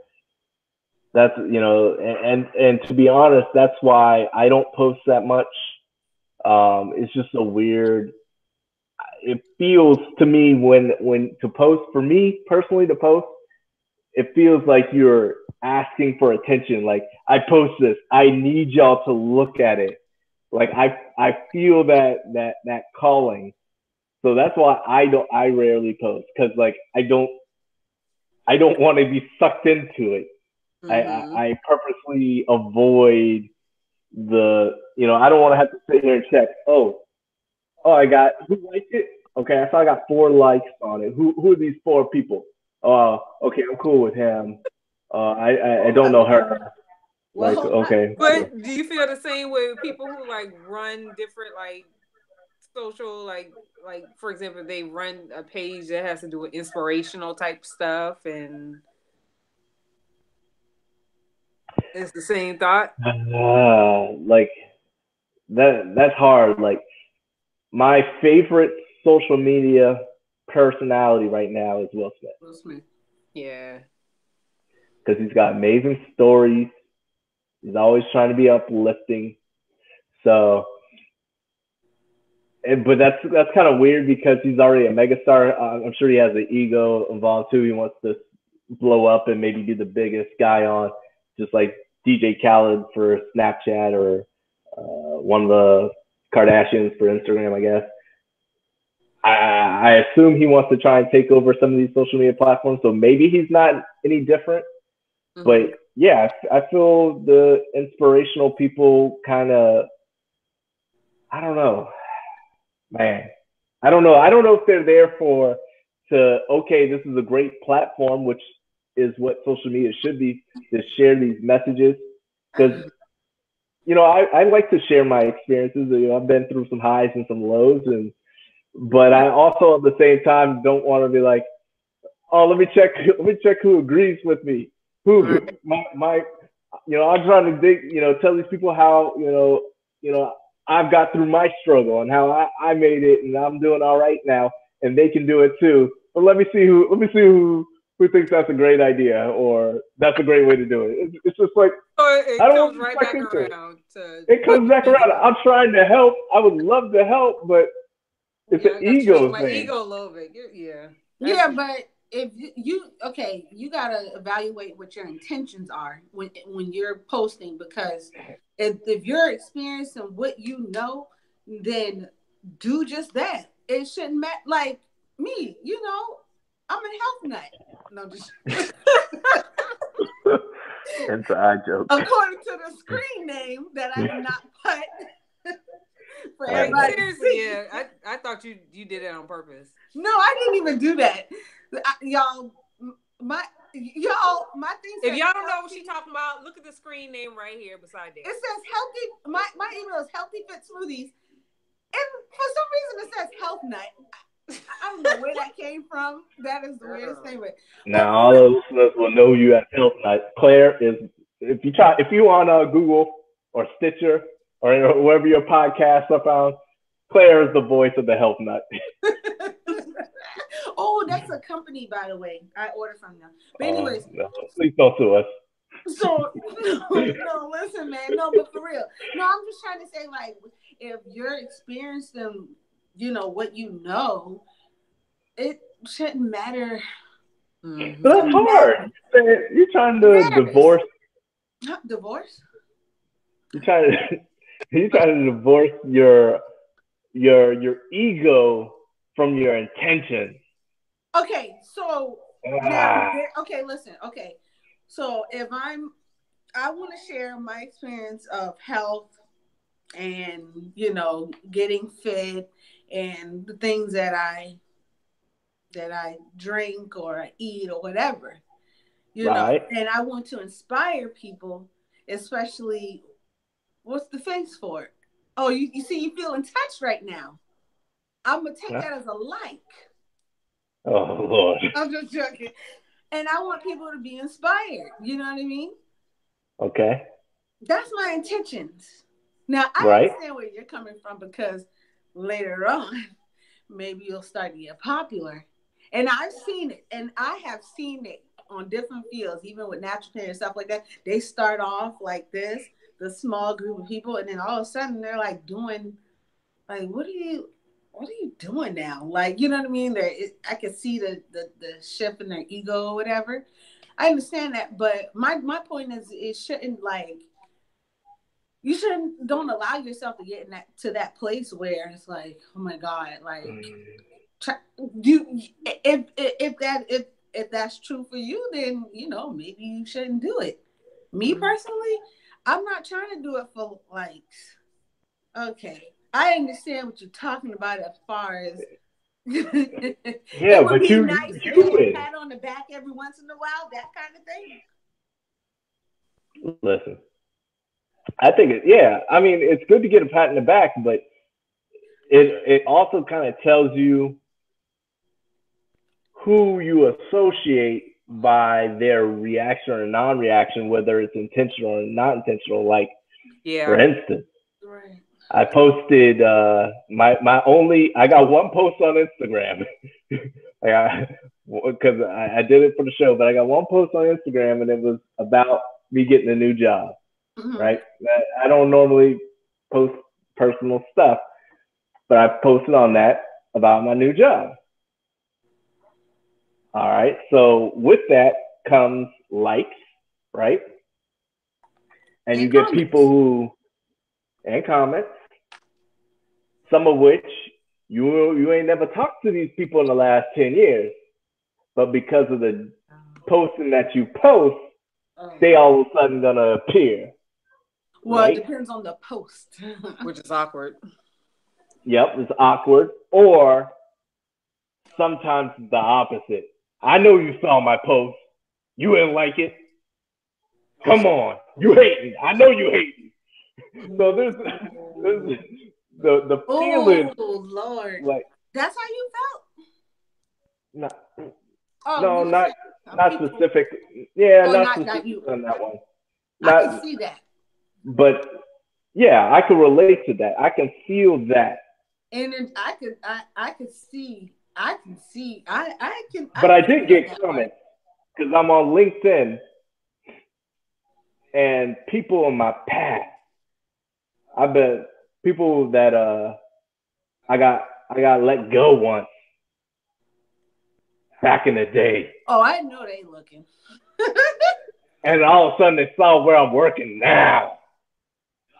that's, and to be honest, that's why I don't post that much. It's just a weird, it feels to me when to post, for me personally to post, it feels like you're asking for attention. Like, I post this, I need y'all to look at it. Like, I feel that calling. So that's why I rarely post, because like I don't want to be sucked into it. I purposely avoid the, I don't want to have to sit here and check, oh, I got, who liked it? Okay, I saw I got 4 likes on it. Who are these 4 people? Okay, I'm cool with him. I don't know her. Like, okay. But do you feel the same way with people who like run different like social, like for example, they run a page that has to do with inspirational type stuff, and it's the same thought? Like that's hard. Like, my favorite social media personality right now is Will Smith. Will Smith. Yeah. Because he's got amazing stories. He's always trying to be uplifting. So, but that's kind of weird because he's already a megastar. I'm sure he has the ego involved too. He wants to blow up and maybe be the biggest guy on, just like DJ Khaled for Snapchat, or one of the Kardashians for Instagram, I guess. I assume he wants to try and take over some of these social media platforms, so maybe he's not any different. But yeah, I feel the inspirational people kind of, I don't know, man. I don't know. I don't know if they're there okay, this is a great platform, which is what social media should be, to share these messages. Because, I like to share my experiences. I've been through some highs and some lows, but I also at the same time don't want to be like, oh, let me check who agrees with me. Who my I'm trying to dig, tell these people how, I've got through my struggle and how I made it and I'm doing all right now and they can do it too. But let me see who thinks that's a great idea or that's a great way to do it. It's just like, it comes right back around. It comes back around. I'm trying to help. I would love to help, but it's an ego thing. My ego a little bit. Yeah. Yeah, but if you gotta evaluate what your intentions are when you're posting, because if you're experiencing what you know, then do just that. It shouldn't matter. Like me, I'm a health nut. No, just inside joke. According to the screen name that I did not put for everybody. Seriously, yeah, I thought you did it on purpose. No, I didn't even do that. Y'all, my thing. If y'all don't know what she's talking about, look at the screen name right here beside that. It says healthy. My email is Healthy Fit Smoothies, and for some reason it says Health Nut. I don't know where that came from. That is the weirdest thing. But now all the listeners will know you as Health Nut. Claire is, if you on Google or Stitcher or wherever your podcasts are found, Claire is the voice of the Health Nut. Oh, that's a company, by the way. I ordered from them. But anyways, no, please don't sue us. So no, listen, man. No, but for real. No, I'm just trying to say, like, if you're experiencing, what you know, it shouldn't matter. But that's hard. You're trying to divorce. Divorce? You're trying to divorce your ego from your intentions. Okay, so Now, okay, listen. Okay, so if I want to share my experience of health and getting fit and the things that I drink or I eat or whatever, Right. and I want to inspire people, especially what's the face for it? Oh, you see, you feeling touched right now. I'm gonna take that as a like. Oh Lord. I'm just joking. And I want people to be inspired. You know what I mean? Okay. That's my intentions. Now I Right. understand where you're coming from because later on, maybe you'll start to get popular. And I've seen it, and I have seen it on different fields, even with natural hair and stuff like that. They start off like this, the small group of people, and then all of a sudden they're like doing, like, what are you doing now? Like, you know what I mean? I can see the shift in their ego or whatever. I understand that, but my point is, it shouldn't like you shouldn't don't allow yourself to get in that place where it's like, oh my God, like you if that's true for you, then maybe you shouldn't do it. Me personally, I'm not trying to do it for likes. Okay, I understand what you're talking about as far as Yeah, it would but be you nice to you get a win. pat on the back every once in a while, that kind of thing. Listen, I think yeah. I mean, it's good to get a pat in the back, but it also kind of tells you who you associate by their reaction or non-reaction, whether it's intentional or not intentional. Like, for instance, Right. I posted I got one post on Instagram. Because I did it for the show, but I got one post on Instagram and it was about me getting a new job. Mm-hmm. Right? I don't normally post personal stuff, but I posted on that about my new job. All right. So with that comes likes, right? And you get people and comments, some of which you ain't never talked to these people in the last 10 years, but because of the posting that you post, they all of a sudden gonna appear. Well, right? It depends on the post. Which is awkward. Yep, it's awkward. Or sometimes the opposite. I know you saw my post. You didn't like it. Come on. You hating. I know you hating. So there's the feeling. Oh Lord. Like, that's how you felt? No, not specific. Yeah, not specific you. on that one. I can see that. But yeah, I can relate to that. I can feel that. And then I can see. But I did get comments because I'm on LinkedIn, and people in my past, I've been people that I got let go once back in the day. Oh, I know they looking. And all of a sudden they saw where I'm working now.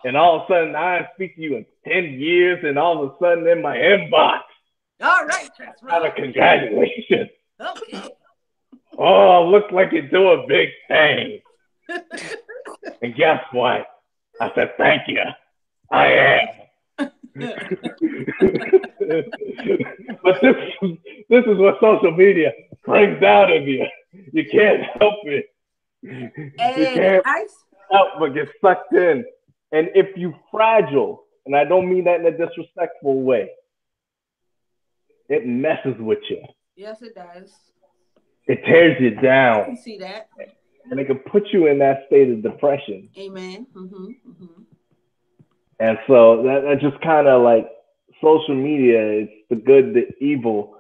And all of a sudden I speak to you in 10 years, and all of a sudden in my inbox. All right, that's right. Congratulations. Okay. Oh, looks like you're doing big things. And guess what? I said, thank you. I am. But this is what social media brings out of you. You can't help it. You can't help but get sucked in. And if you fragile, and I don't mean that in a disrespectful way, it messes with you. Yes, it does. It tears you down. I can see that. And it can put you in that state of depression. Amen. Mm-hmm. Mm-hmm. And so that just kind of like social media, it's the good, the evil.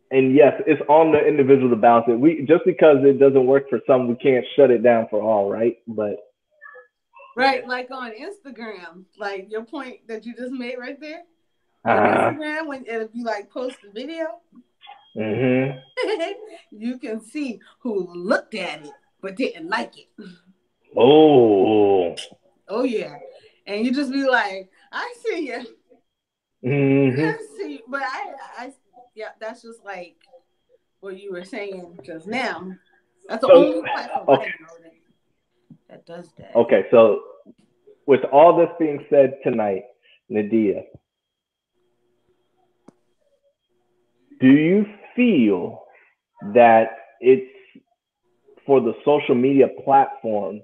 And yes, it's on the individual to balance it. Just because it doesn't work for some, we can't shut it down for all, right? But right, like on Instagram, like your point that you just made right there. On Instagram, if you like post a video, you can see who looked at it but didn't like it. Oh yeah, and you just be like, I see you. I see, but I yeah, that's just like what you were saying just now. That's the So, only platform I okay, know that does that. okay. So, with all this being said tonight, Nadia, do you feel that it's for the social media platform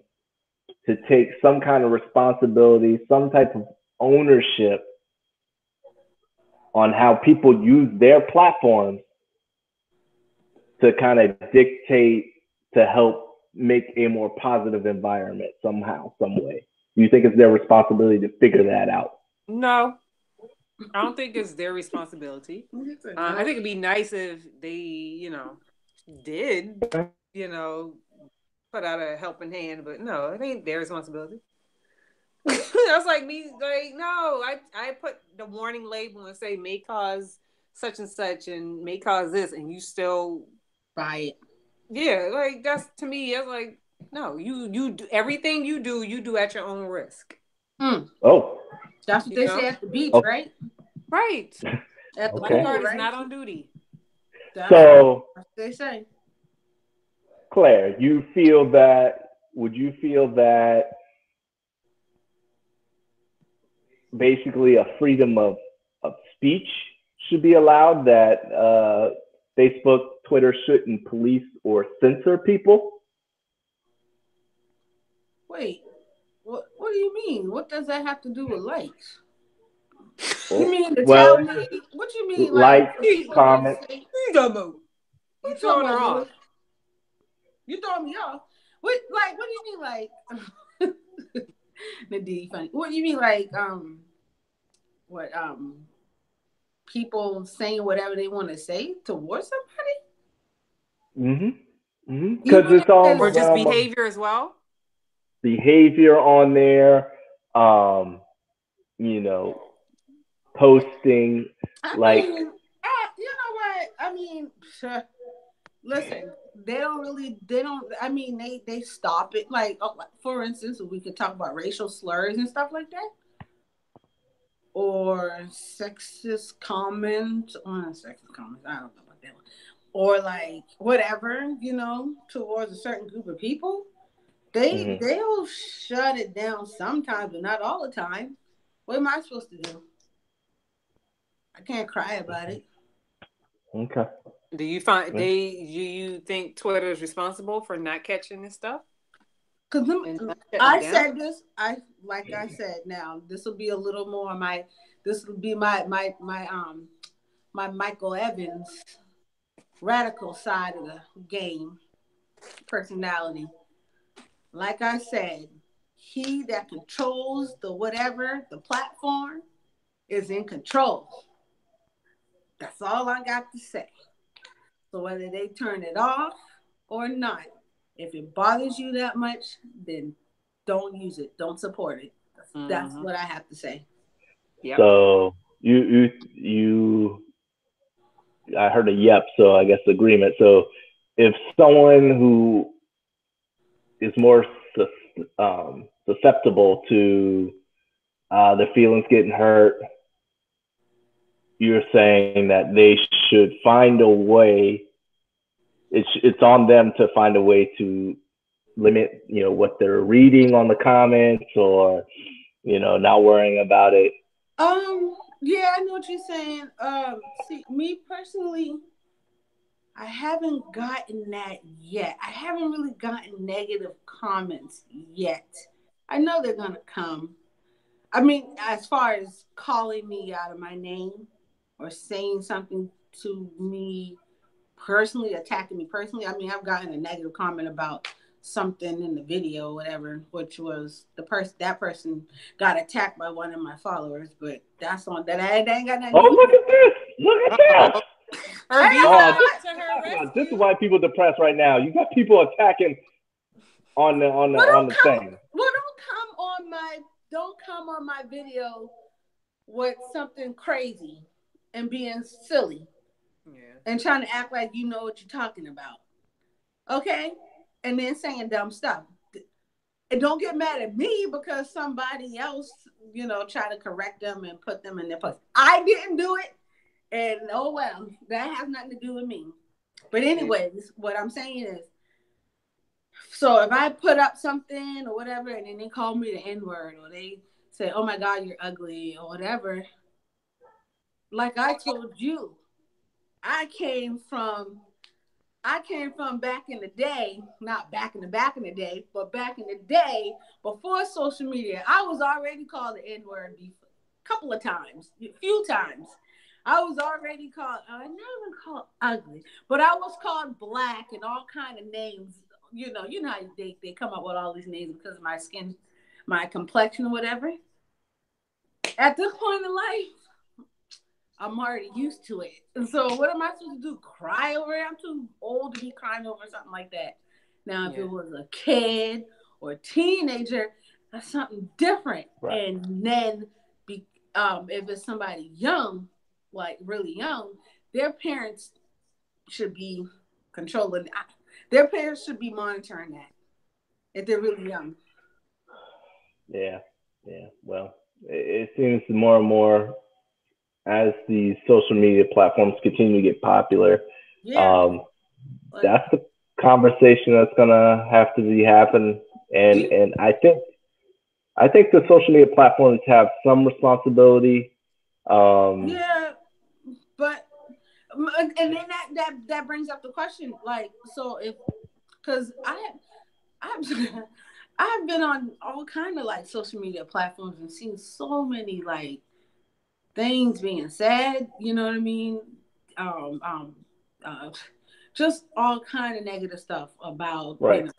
to take some kind of responsibility, some type of ownership on how people use their platforms to kind of dictate to help make a more positive environment somehow, some way? Do you think it's their responsibility to figure that out? No, I don't think it's their responsibility. I think it'd be nice if they, did, you know, put out a helping hand, but no, it ain't their responsibility. That's like me, like, no, I put the warning label and say may cause such and such and may cause this, and you still buy it. Yeah, like that's to me, it's like, no, you do everything you do at your own risk. Oh, that's what they say at the beach, right? Right. At the lifeguard pool, is right? not on duty. That's so what they say. Claire, would you feel that basically a freedom of speech should be allowed, that Facebook, Twitter shouldn't police or censor people? Wait, what do you mean? What does that have to do with likes? Well, You mean to tell me? What you mean, like likes, for people to comments. say? You talking about? You throwing her off. You throwing me off. What do you mean, like? Nadine, funny. What do you mean, like what people saying whatever they want to say towards somebody? Because it's all or just realm of behavior as well. behavior on there. You know, posting like. You know what? I mean, listen, they don't. I mean, they stop it. Like, for instance, we could talk about racial slurs and stuff like that, or sexist comments. Sexist comments. I don't know about that one. Or like whatever, towards a certain group of people. They'll shut it down sometimes, but not all the time. What am I supposed to do? I can't cry about it. Okay. Do you think Twitter is responsible for not catching this stuff? Because I said this. Like I said. Now this will be a little more my. This will be my Michael Evans radical side of the game personality. Like I said, he that controls the platform is in control. That's all I got to say. So whether they turn it off or not, if it bothers you that much, then don't use it. Don't support it. That's what I have to say. Yep. So you I heard a yep, so I guess agreement. So if someone who is more susceptible to their feelings getting hurt, you're saying that they should find a way. It's on them to find a way to limit, what they're reading on the comments, or not worrying about it. Yeah, I know what you're saying. See, me personally, I haven't gotten that yet. I haven't really gotten negative comments yet. I know they're gonna come. I mean, as far as calling me out of my name or saying something to me personally, attacking me personally. I mean, I've gotten a negative comment about something in the video, whatever, which was that person got attacked by one of my followers, but that's on that. I ain't got nothing. Oh, look at this! Look at this! This is why people are depressed right now. You got people attacking on the thing. Well, don't come on my video with something crazy and being silly. Yeah. And trying to act like you know what you're talking about. Okay? And then saying dumb stuff. And don't get mad at me because somebody else, try to correct them and put them in their place. I didn't do it. And oh well, that has nothing to do with me. But anyways, what I'm saying is, so if I put up something or whatever, and then they call me the N word, or they say, "Oh my God, you're ugly," or whatever, like I told you, I came from back in the day, not back in the day, but back in the day before social media. I was already called the N word a couple of times, a few times. I was already called. I never been called ugly, but I was called black and all kind of names. You know how they come up with all these names because of my skin, my complexion, or whatever. At this point in life, I'm already used to it. And so what am I supposed to do? Cry over it? I'm too old to be crying over something like that. Now, if it was a kid or a teenager, that's something different. Right. And then if it's somebody young, like really young, their parents should be controlling. Their parents should be monitoring that if they're really young. Yeah. Well, it seems more and more as the social media platforms continue to get popular, that's the conversation that's gonna have to be happening. And I think the social media platforms have some responsibility. Yeah, but and then that brings up the question, like, so if because I've I've been on all kind of like social media platforms and seen so many like things being said, you know what I mean? Just all kind of negative stuff about, right,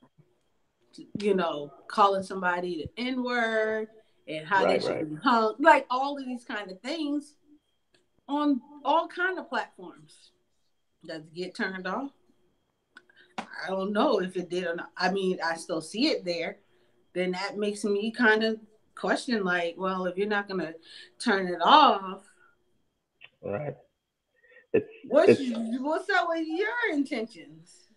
calling somebody the N-word and how they should be hung, like all of these kind of things on all kind of platforms. Does it get turned off? I don't know if it did or not. I mean, I still see it there. Then that makes me kind of question, like, well, if you're not going to turn it off, right? What's up with your intentions?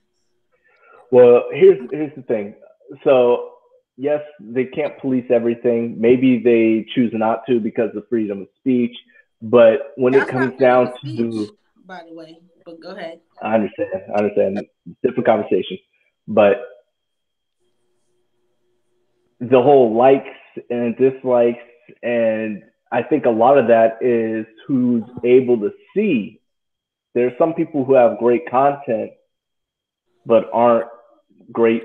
Well, here's the thing. So yes, they can't police everything. Maybe they choose not to because of freedom of speech. But when it comes down to, by the way, but go ahead. I understand. Different conversation. But the whole likes and dislikes, and I think a lot of that is who's able to see. There's some people who have great content, but aren't great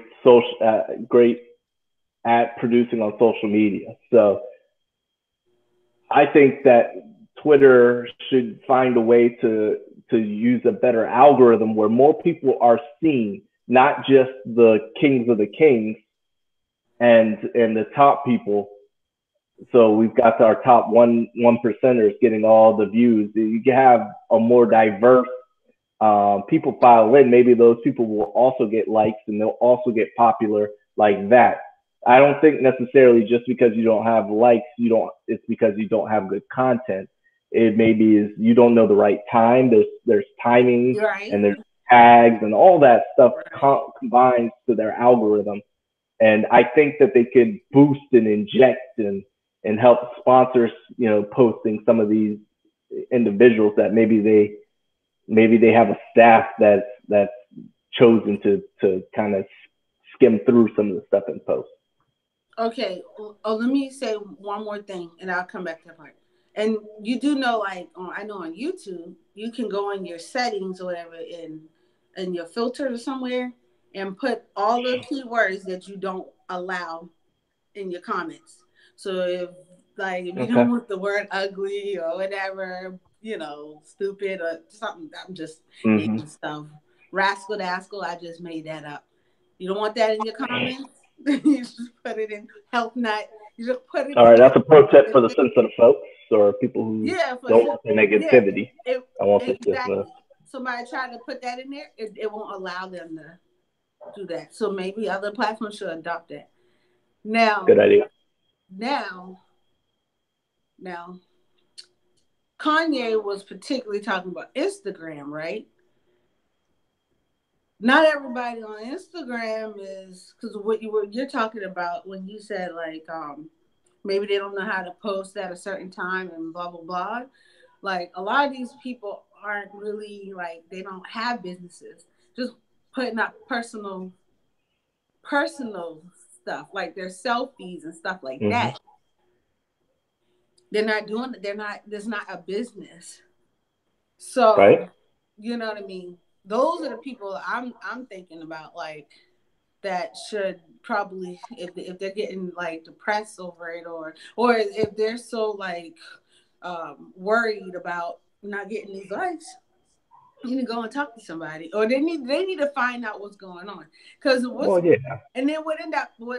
at producing on social media. So I think that Twitter should find a way to use a better algorithm where more people are seen, not just the kings of the kings and the top people. So we've got our top one percenters getting all the views. You can have a more diverse people file in. Maybe those people will also get likes and they'll also get popular like that. I don't think necessarily just because you don't have likes, it's because you don't have good content. It maybe is you don't know the right time. There's timing, right, and there's tags and all that stuff, right, combines to their algorithm. And I think that they could boost and inject and help sponsors, posting some of these individuals that maybe they have a staff that's chosen to kind of skim through some of the stuff and post. Okay. Oh, let me say one more thing, and I'll come back to that part. And you do know, like, I know on YouTube, you can go in your settings or whatever in your filter or somewhere and put all the keywords that you don't allow in your comments. So if you don't want the word ugly or whatever, stupid or something, I'm just naming stuff. Rascal, I just made that up. You don't want that in your comments? You just put it in health nut. You just put it. All right, that's a pro tip for the sensitive folks or people who don't want the negativity. I want this exactly. Somebody tried to put that in there, it won't allow them to do that. So maybe other platforms should adopt that. Now, good idea. Now, Kanye was particularly talking about Instagram, right? Not everybody on Instagram is, because what you're talking about when you said maybe they don't know how to post at a certain time and blah blah blah. Like a lot of these people aren't really they don't have businesses. just putting up personal stuff, like their selfies and stuff like Mm-hmm. that. They're not doing it. They're not. There's not a business. Right. So, you know what I mean. Those are the people I'm thinking about, like that should probably, if they're getting like depressed over it, or if they're so like worried about not getting these likes, you need to go and talk to somebody, or they need to find out what's going on. Because Well, yeah. and then what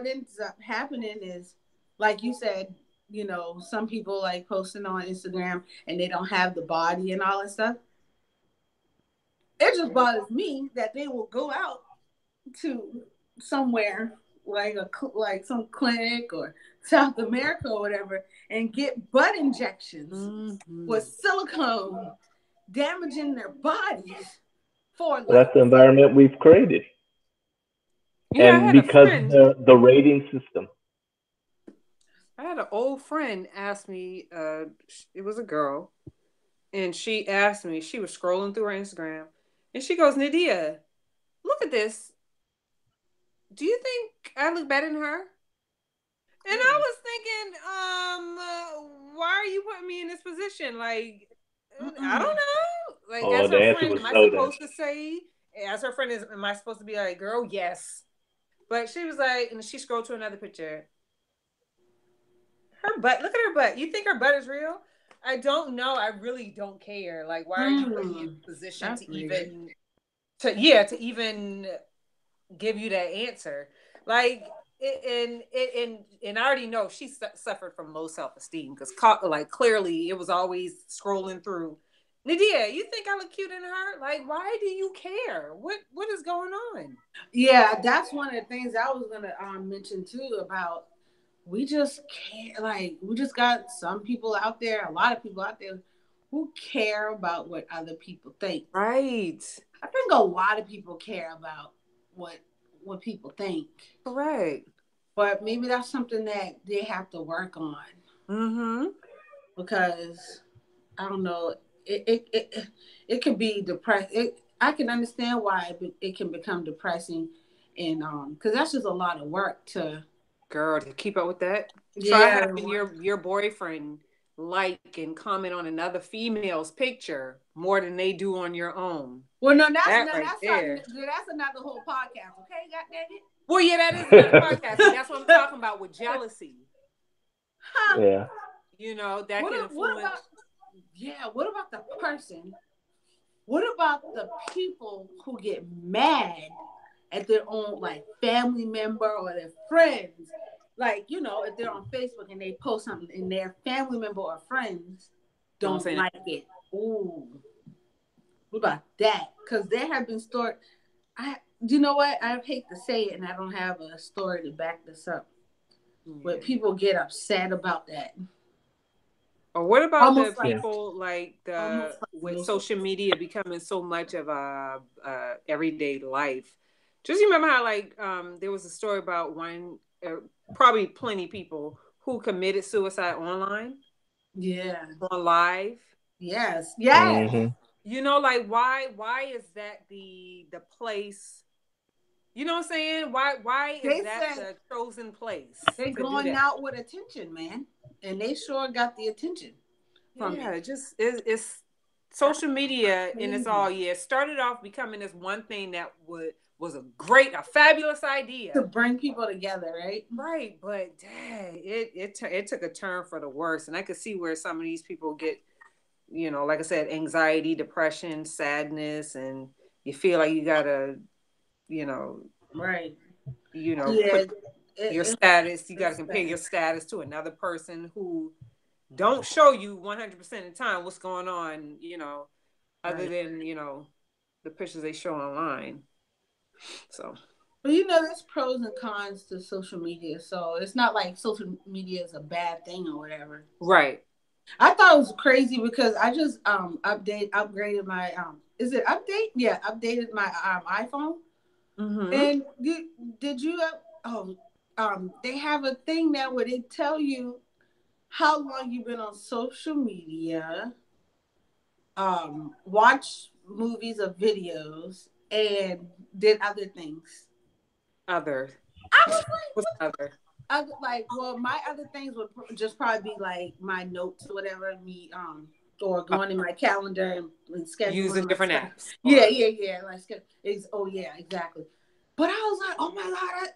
ends up happening is, like you said, some people like posting on Instagram and they don't have the body and all that stuff. It just bothers me that they will go out to somewhere like like some clinic or South America or whatever and get butt injections with silicone, damaging their bodies for Well, that's the likes. environment we've created, Yeah, I and had a because friend. the rating system. I had an old friend ask me. It was a girl, and she asked me. She was scrolling through her Instagram, and she goes, "Nadia, look at this. Do you think I look better than her?" And I was thinking, why are you putting me in this position? Like, I don't Mm-mm. know. Like, Oh, as the her answer friend, was am I no then. supposed to say? As her friend, am I supposed to be like, girl, yes? But she was like, and she scrolled to another picture. Her butt. Look at her butt. You think her butt is real? I don't know. I really don't care. Like, why are you putting me in a position That's to weird. even to even give you that answer? Like, and I already know she suffered from low self esteem because like clearly it was always scrolling through. Nadia, you think I look cute in her? Like, why do you care? What is going on? Yeah, that's one of the things I was gonna mention too about, we just can't, like, we just got some people out there, a lot of people out there who care about what other people think. Right. I think a lot of people care about what what people think, Correct. but maybe that's something that they have to work on, Mm-hmm. because I don't know, it can be depressed. I can understand why it can become depressing, and because that's just a lot of work to. Girl, to keep up with that, try Yeah. having your boyfriend like and comment on another female's picture more than they do on your own. Well, no, that's That no, right there. that's another whole podcast. Okay, God dang it. Well, yeah, that is another podcast. See, that's what I'm talking about with jealousy. Huh? Yeah. You know, that What can what about, influence. yeah? What about the person? What about the people who get mad at their own like family member or their friends? Like, if they're on Facebook and they post something and their family member or friends Don't don't say that. like it. Ooh, what about that? Because there have been stories. You know what? I hate to say it, and I don't have a story to back this up, but Yeah. people get upset about that. Or what about the Almost like, Yeah. people like the almost like with little social sisters. media becoming so much of a everyday life? Just remember how like there was a story about one, probably plenty of people who committed suicide online Yeah. on live. Yes. Yes. Mm-hmm. You know, like why is that the place? You know what I'm saying? Why is They that said the chosen place they to do going that? out with attention, man, and they sure got the attention from Yeah, it. it just it's That's social media and it's crazy. all, yeah, it started off becoming this one thing that would was a fabulous To idea. bring people together, right? Right, but dang, it took a turn for the worse. And I could see where some of these people get, like I said, anxiety, depression, sadness, and you feel like you gotta, you know, Right. put Yeah. your status, you gotta It's compare your sad. status to another person who don't show you 100% of the time what's going on, other Right. than the pictures they show online. So But there's pros and cons to social media, so it's not like social media is a bad thing or whatever. right. I thought it was crazy because I just upgraded my is it update? Yeah, updated my iPhone. Mm-hmm. And did you they have a thing now where they tell you how long you've been on social media, watch movies or videos, and did other things. Other. I was like, What's other? like, well, my other things would just probably be like my notes or whatever, or going in my calendar and scheduling Using my different stuff. apps. Yeah. Like, oh yeah, exactly. But I was like, oh my God,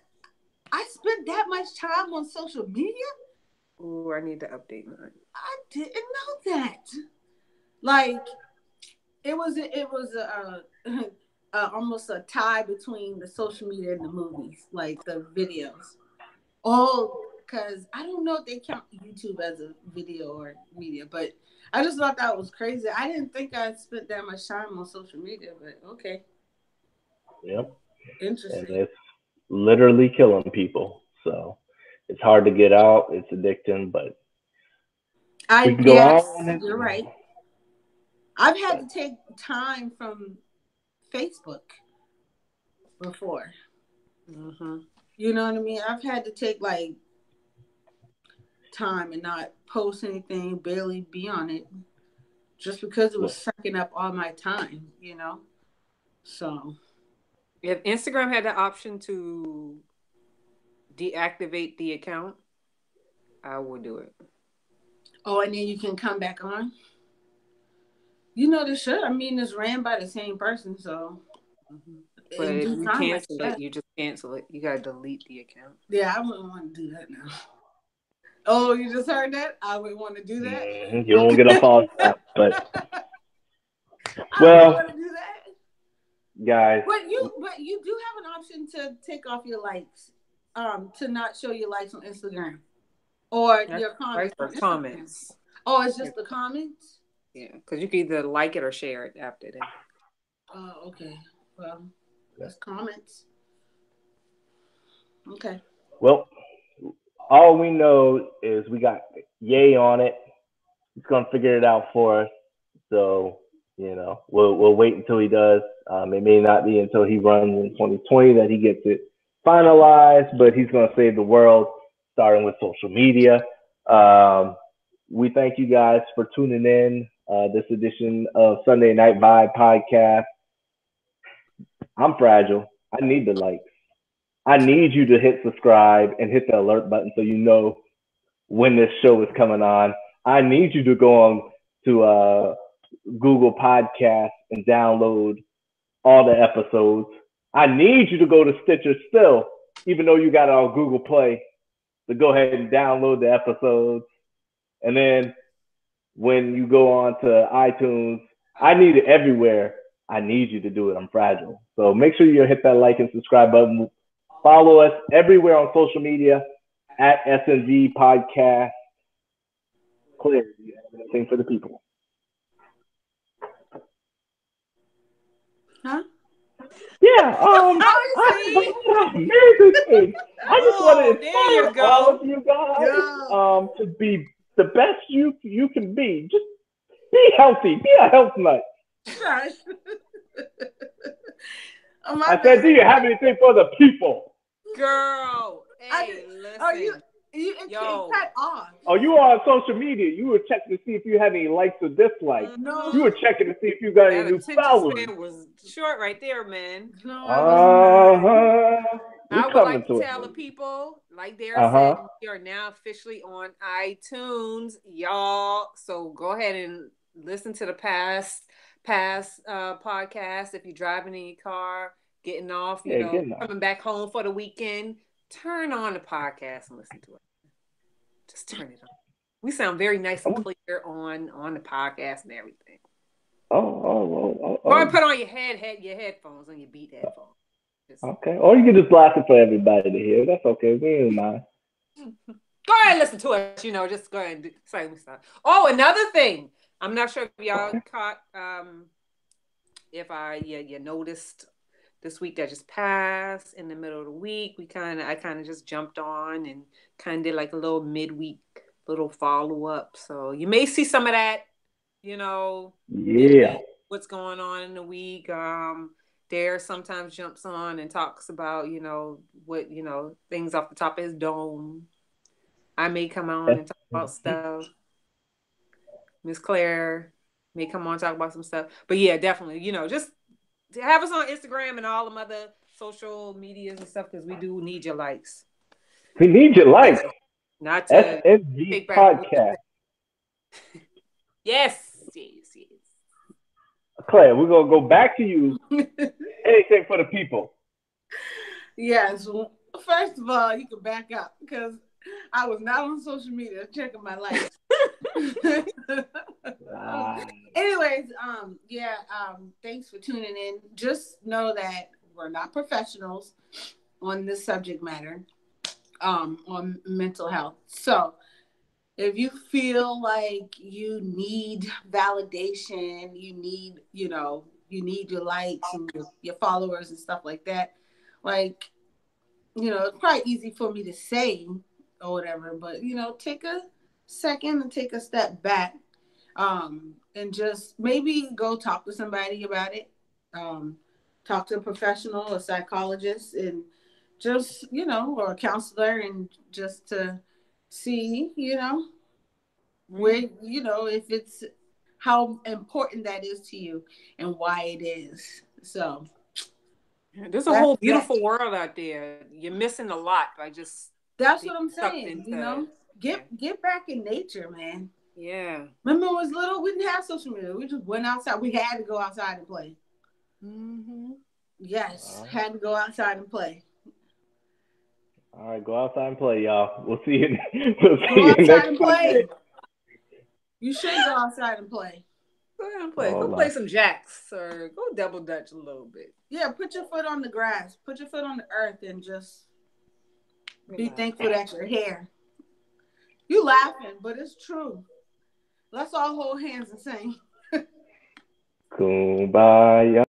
I spent that much time on social media. Ooh, I need to update mine. I didn't know that. Like, it was almost a tie between the social media and the movies, like the videos. Oh, because I don't know if they count YouTube as a video or media, but I just thought that was crazy. I didn't think I spent that much time on social media, but okay. Yep. And Interesting. it's literally killing people. So it's hard to get out. It's addicting, but we can go on. Yes, And, you're right. I've had but to take time from Facebook before. Mm-hmm. You know what I mean? I've had to take like time and not post anything, barely be on it, just because it was well, sucking up all my time, So, If Instagram had the option to deactivate the account, I would do it. oh, and then you can come back on. You know, this should. I mean, it's ran by the same person, so Mm-hmm. But in if due you time, I cancel it, guess. you just cancel it. You gotta delete the account. Yeah, I wouldn't want to do that now. Oh, you just heard that? I would want to do that. you won't get a false stop. But I wouldn't well, want to do that. guys, But you do have an option to take off your likes, to not show your likes on Instagram or That's your right comments for on Instagram. comments. Oh, it's Yeah, just the comments. because you can either like it or share it after that. Oh, okay. Well, yeah. just comments. Okay. Well, all we know is we got Yay on it. He's gonna figure it out for us. So we'll wait until he does. It may not be until he runs in 2020 that he gets it finalized, but he's gonna save the world, starting with social media. Um, we thank you guys for tuning in this edition of Sunday Night Vibe podcast. I'm fragile. I need the likes. I need you to hit subscribe and hit the alert button so you know when this show is coming on. I need you to go on to Google Podcasts and download all the episodes. I need you to go to Stitcher still, even though you got it on Google Play, to go ahead and download the episodes. And then when you go on to iTunes, I need it everywhere. I need you to do it. I'm fragile. So make sure you hit that like and subscribe button. Follow us everywhere on social media at SNV Podcast. Clear. Do you have anything for the people? Huh? Yeah, Oh, amazing thing. I just want to Oh, there you inspire all go. of you guys yeah. to be the best you can be. Just be healthy. Be a health nut. Gosh. Oh, my I said, do bad. you have anything for the people? Girl, I hey, did. Oh, listen. it Yo. cut off. Oh, you were on social media. You were checking to see if you had any likes or dislikes. No, You Mm-hmm. were checking to see if you got any That new attention followers. span was short right there, man. no, I was Uh not. huh. We I would coming like to to it, tell the baby. people, like Dara Uh huh. said, we are now officially on iTunes, y'all. So go ahead and listen to the past podcast. If you're driving in your car, getting off, Yeah, good enough. coming back home for the weekend, turn on the podcast and listen to it. Just turn it on. We sound very nice and clear on the podcast and everything. Go and put on your headphones on your beat headphones. Okay. Or you can just blast it for everybody to hear. That's okay. We ain't mind. Go ahead and listen to us. Just go ahead and say we stop. Oh, another thing. I'm not sure if y'all caught. If you noticed this week that just passed in the middle of the week, I kind of just jumped on and kind of did like a little midweek little follow up. So you may see some of that. Yeah. What's going on in the week. Dare sometimes jumps on and talks about, what, things off the top of his dome. I may come on and talk about stuff. Miss Claire may come on and talk about some stuff. But yeah, definitely, just have us on Instagram and all them other social medias and stuff because we do need your likes. We need your likes. Not to SNV take back. podcast. Yes, yes, yes. Claire, we're gonna go back to you. Anything for the people. Yes. First of all, you can back up because I was not on social media checking my likes. Anyways, thanks for tuning in. Just know that we're not professionals on this subject matter, on mental health. So if you feel like you need validation, you need your likes and your followers and stuff like that, like, it's probably easy for me to say or whatever, but take a second and take a step back, and just maybe go talk to somebody about it. Talk to a professional, a psychologist, and just, or a counselor, and just to see, where, if it's how important that is to you and why it is. So there's a whole beautiful world out there. You're missing a lot by just. That's what I'm saying. Get back in nature, man. Yeah. Remember when I was little, we didn't have social media. We just went outside. We had to go outside and play. Mm-hmm. Yes, had to go outside and play. All right, go outside and play, y'all. We'll see you. Next Monday. You should go outside and play. Go ahead and play. Go play some jacks or go double dutch a little bit. Yeah, put your foot on the grass. Put your foot on the earth and just be thankful that you're here. You laughing, but it's true. Let's all hold hands and sing. Kumbaya.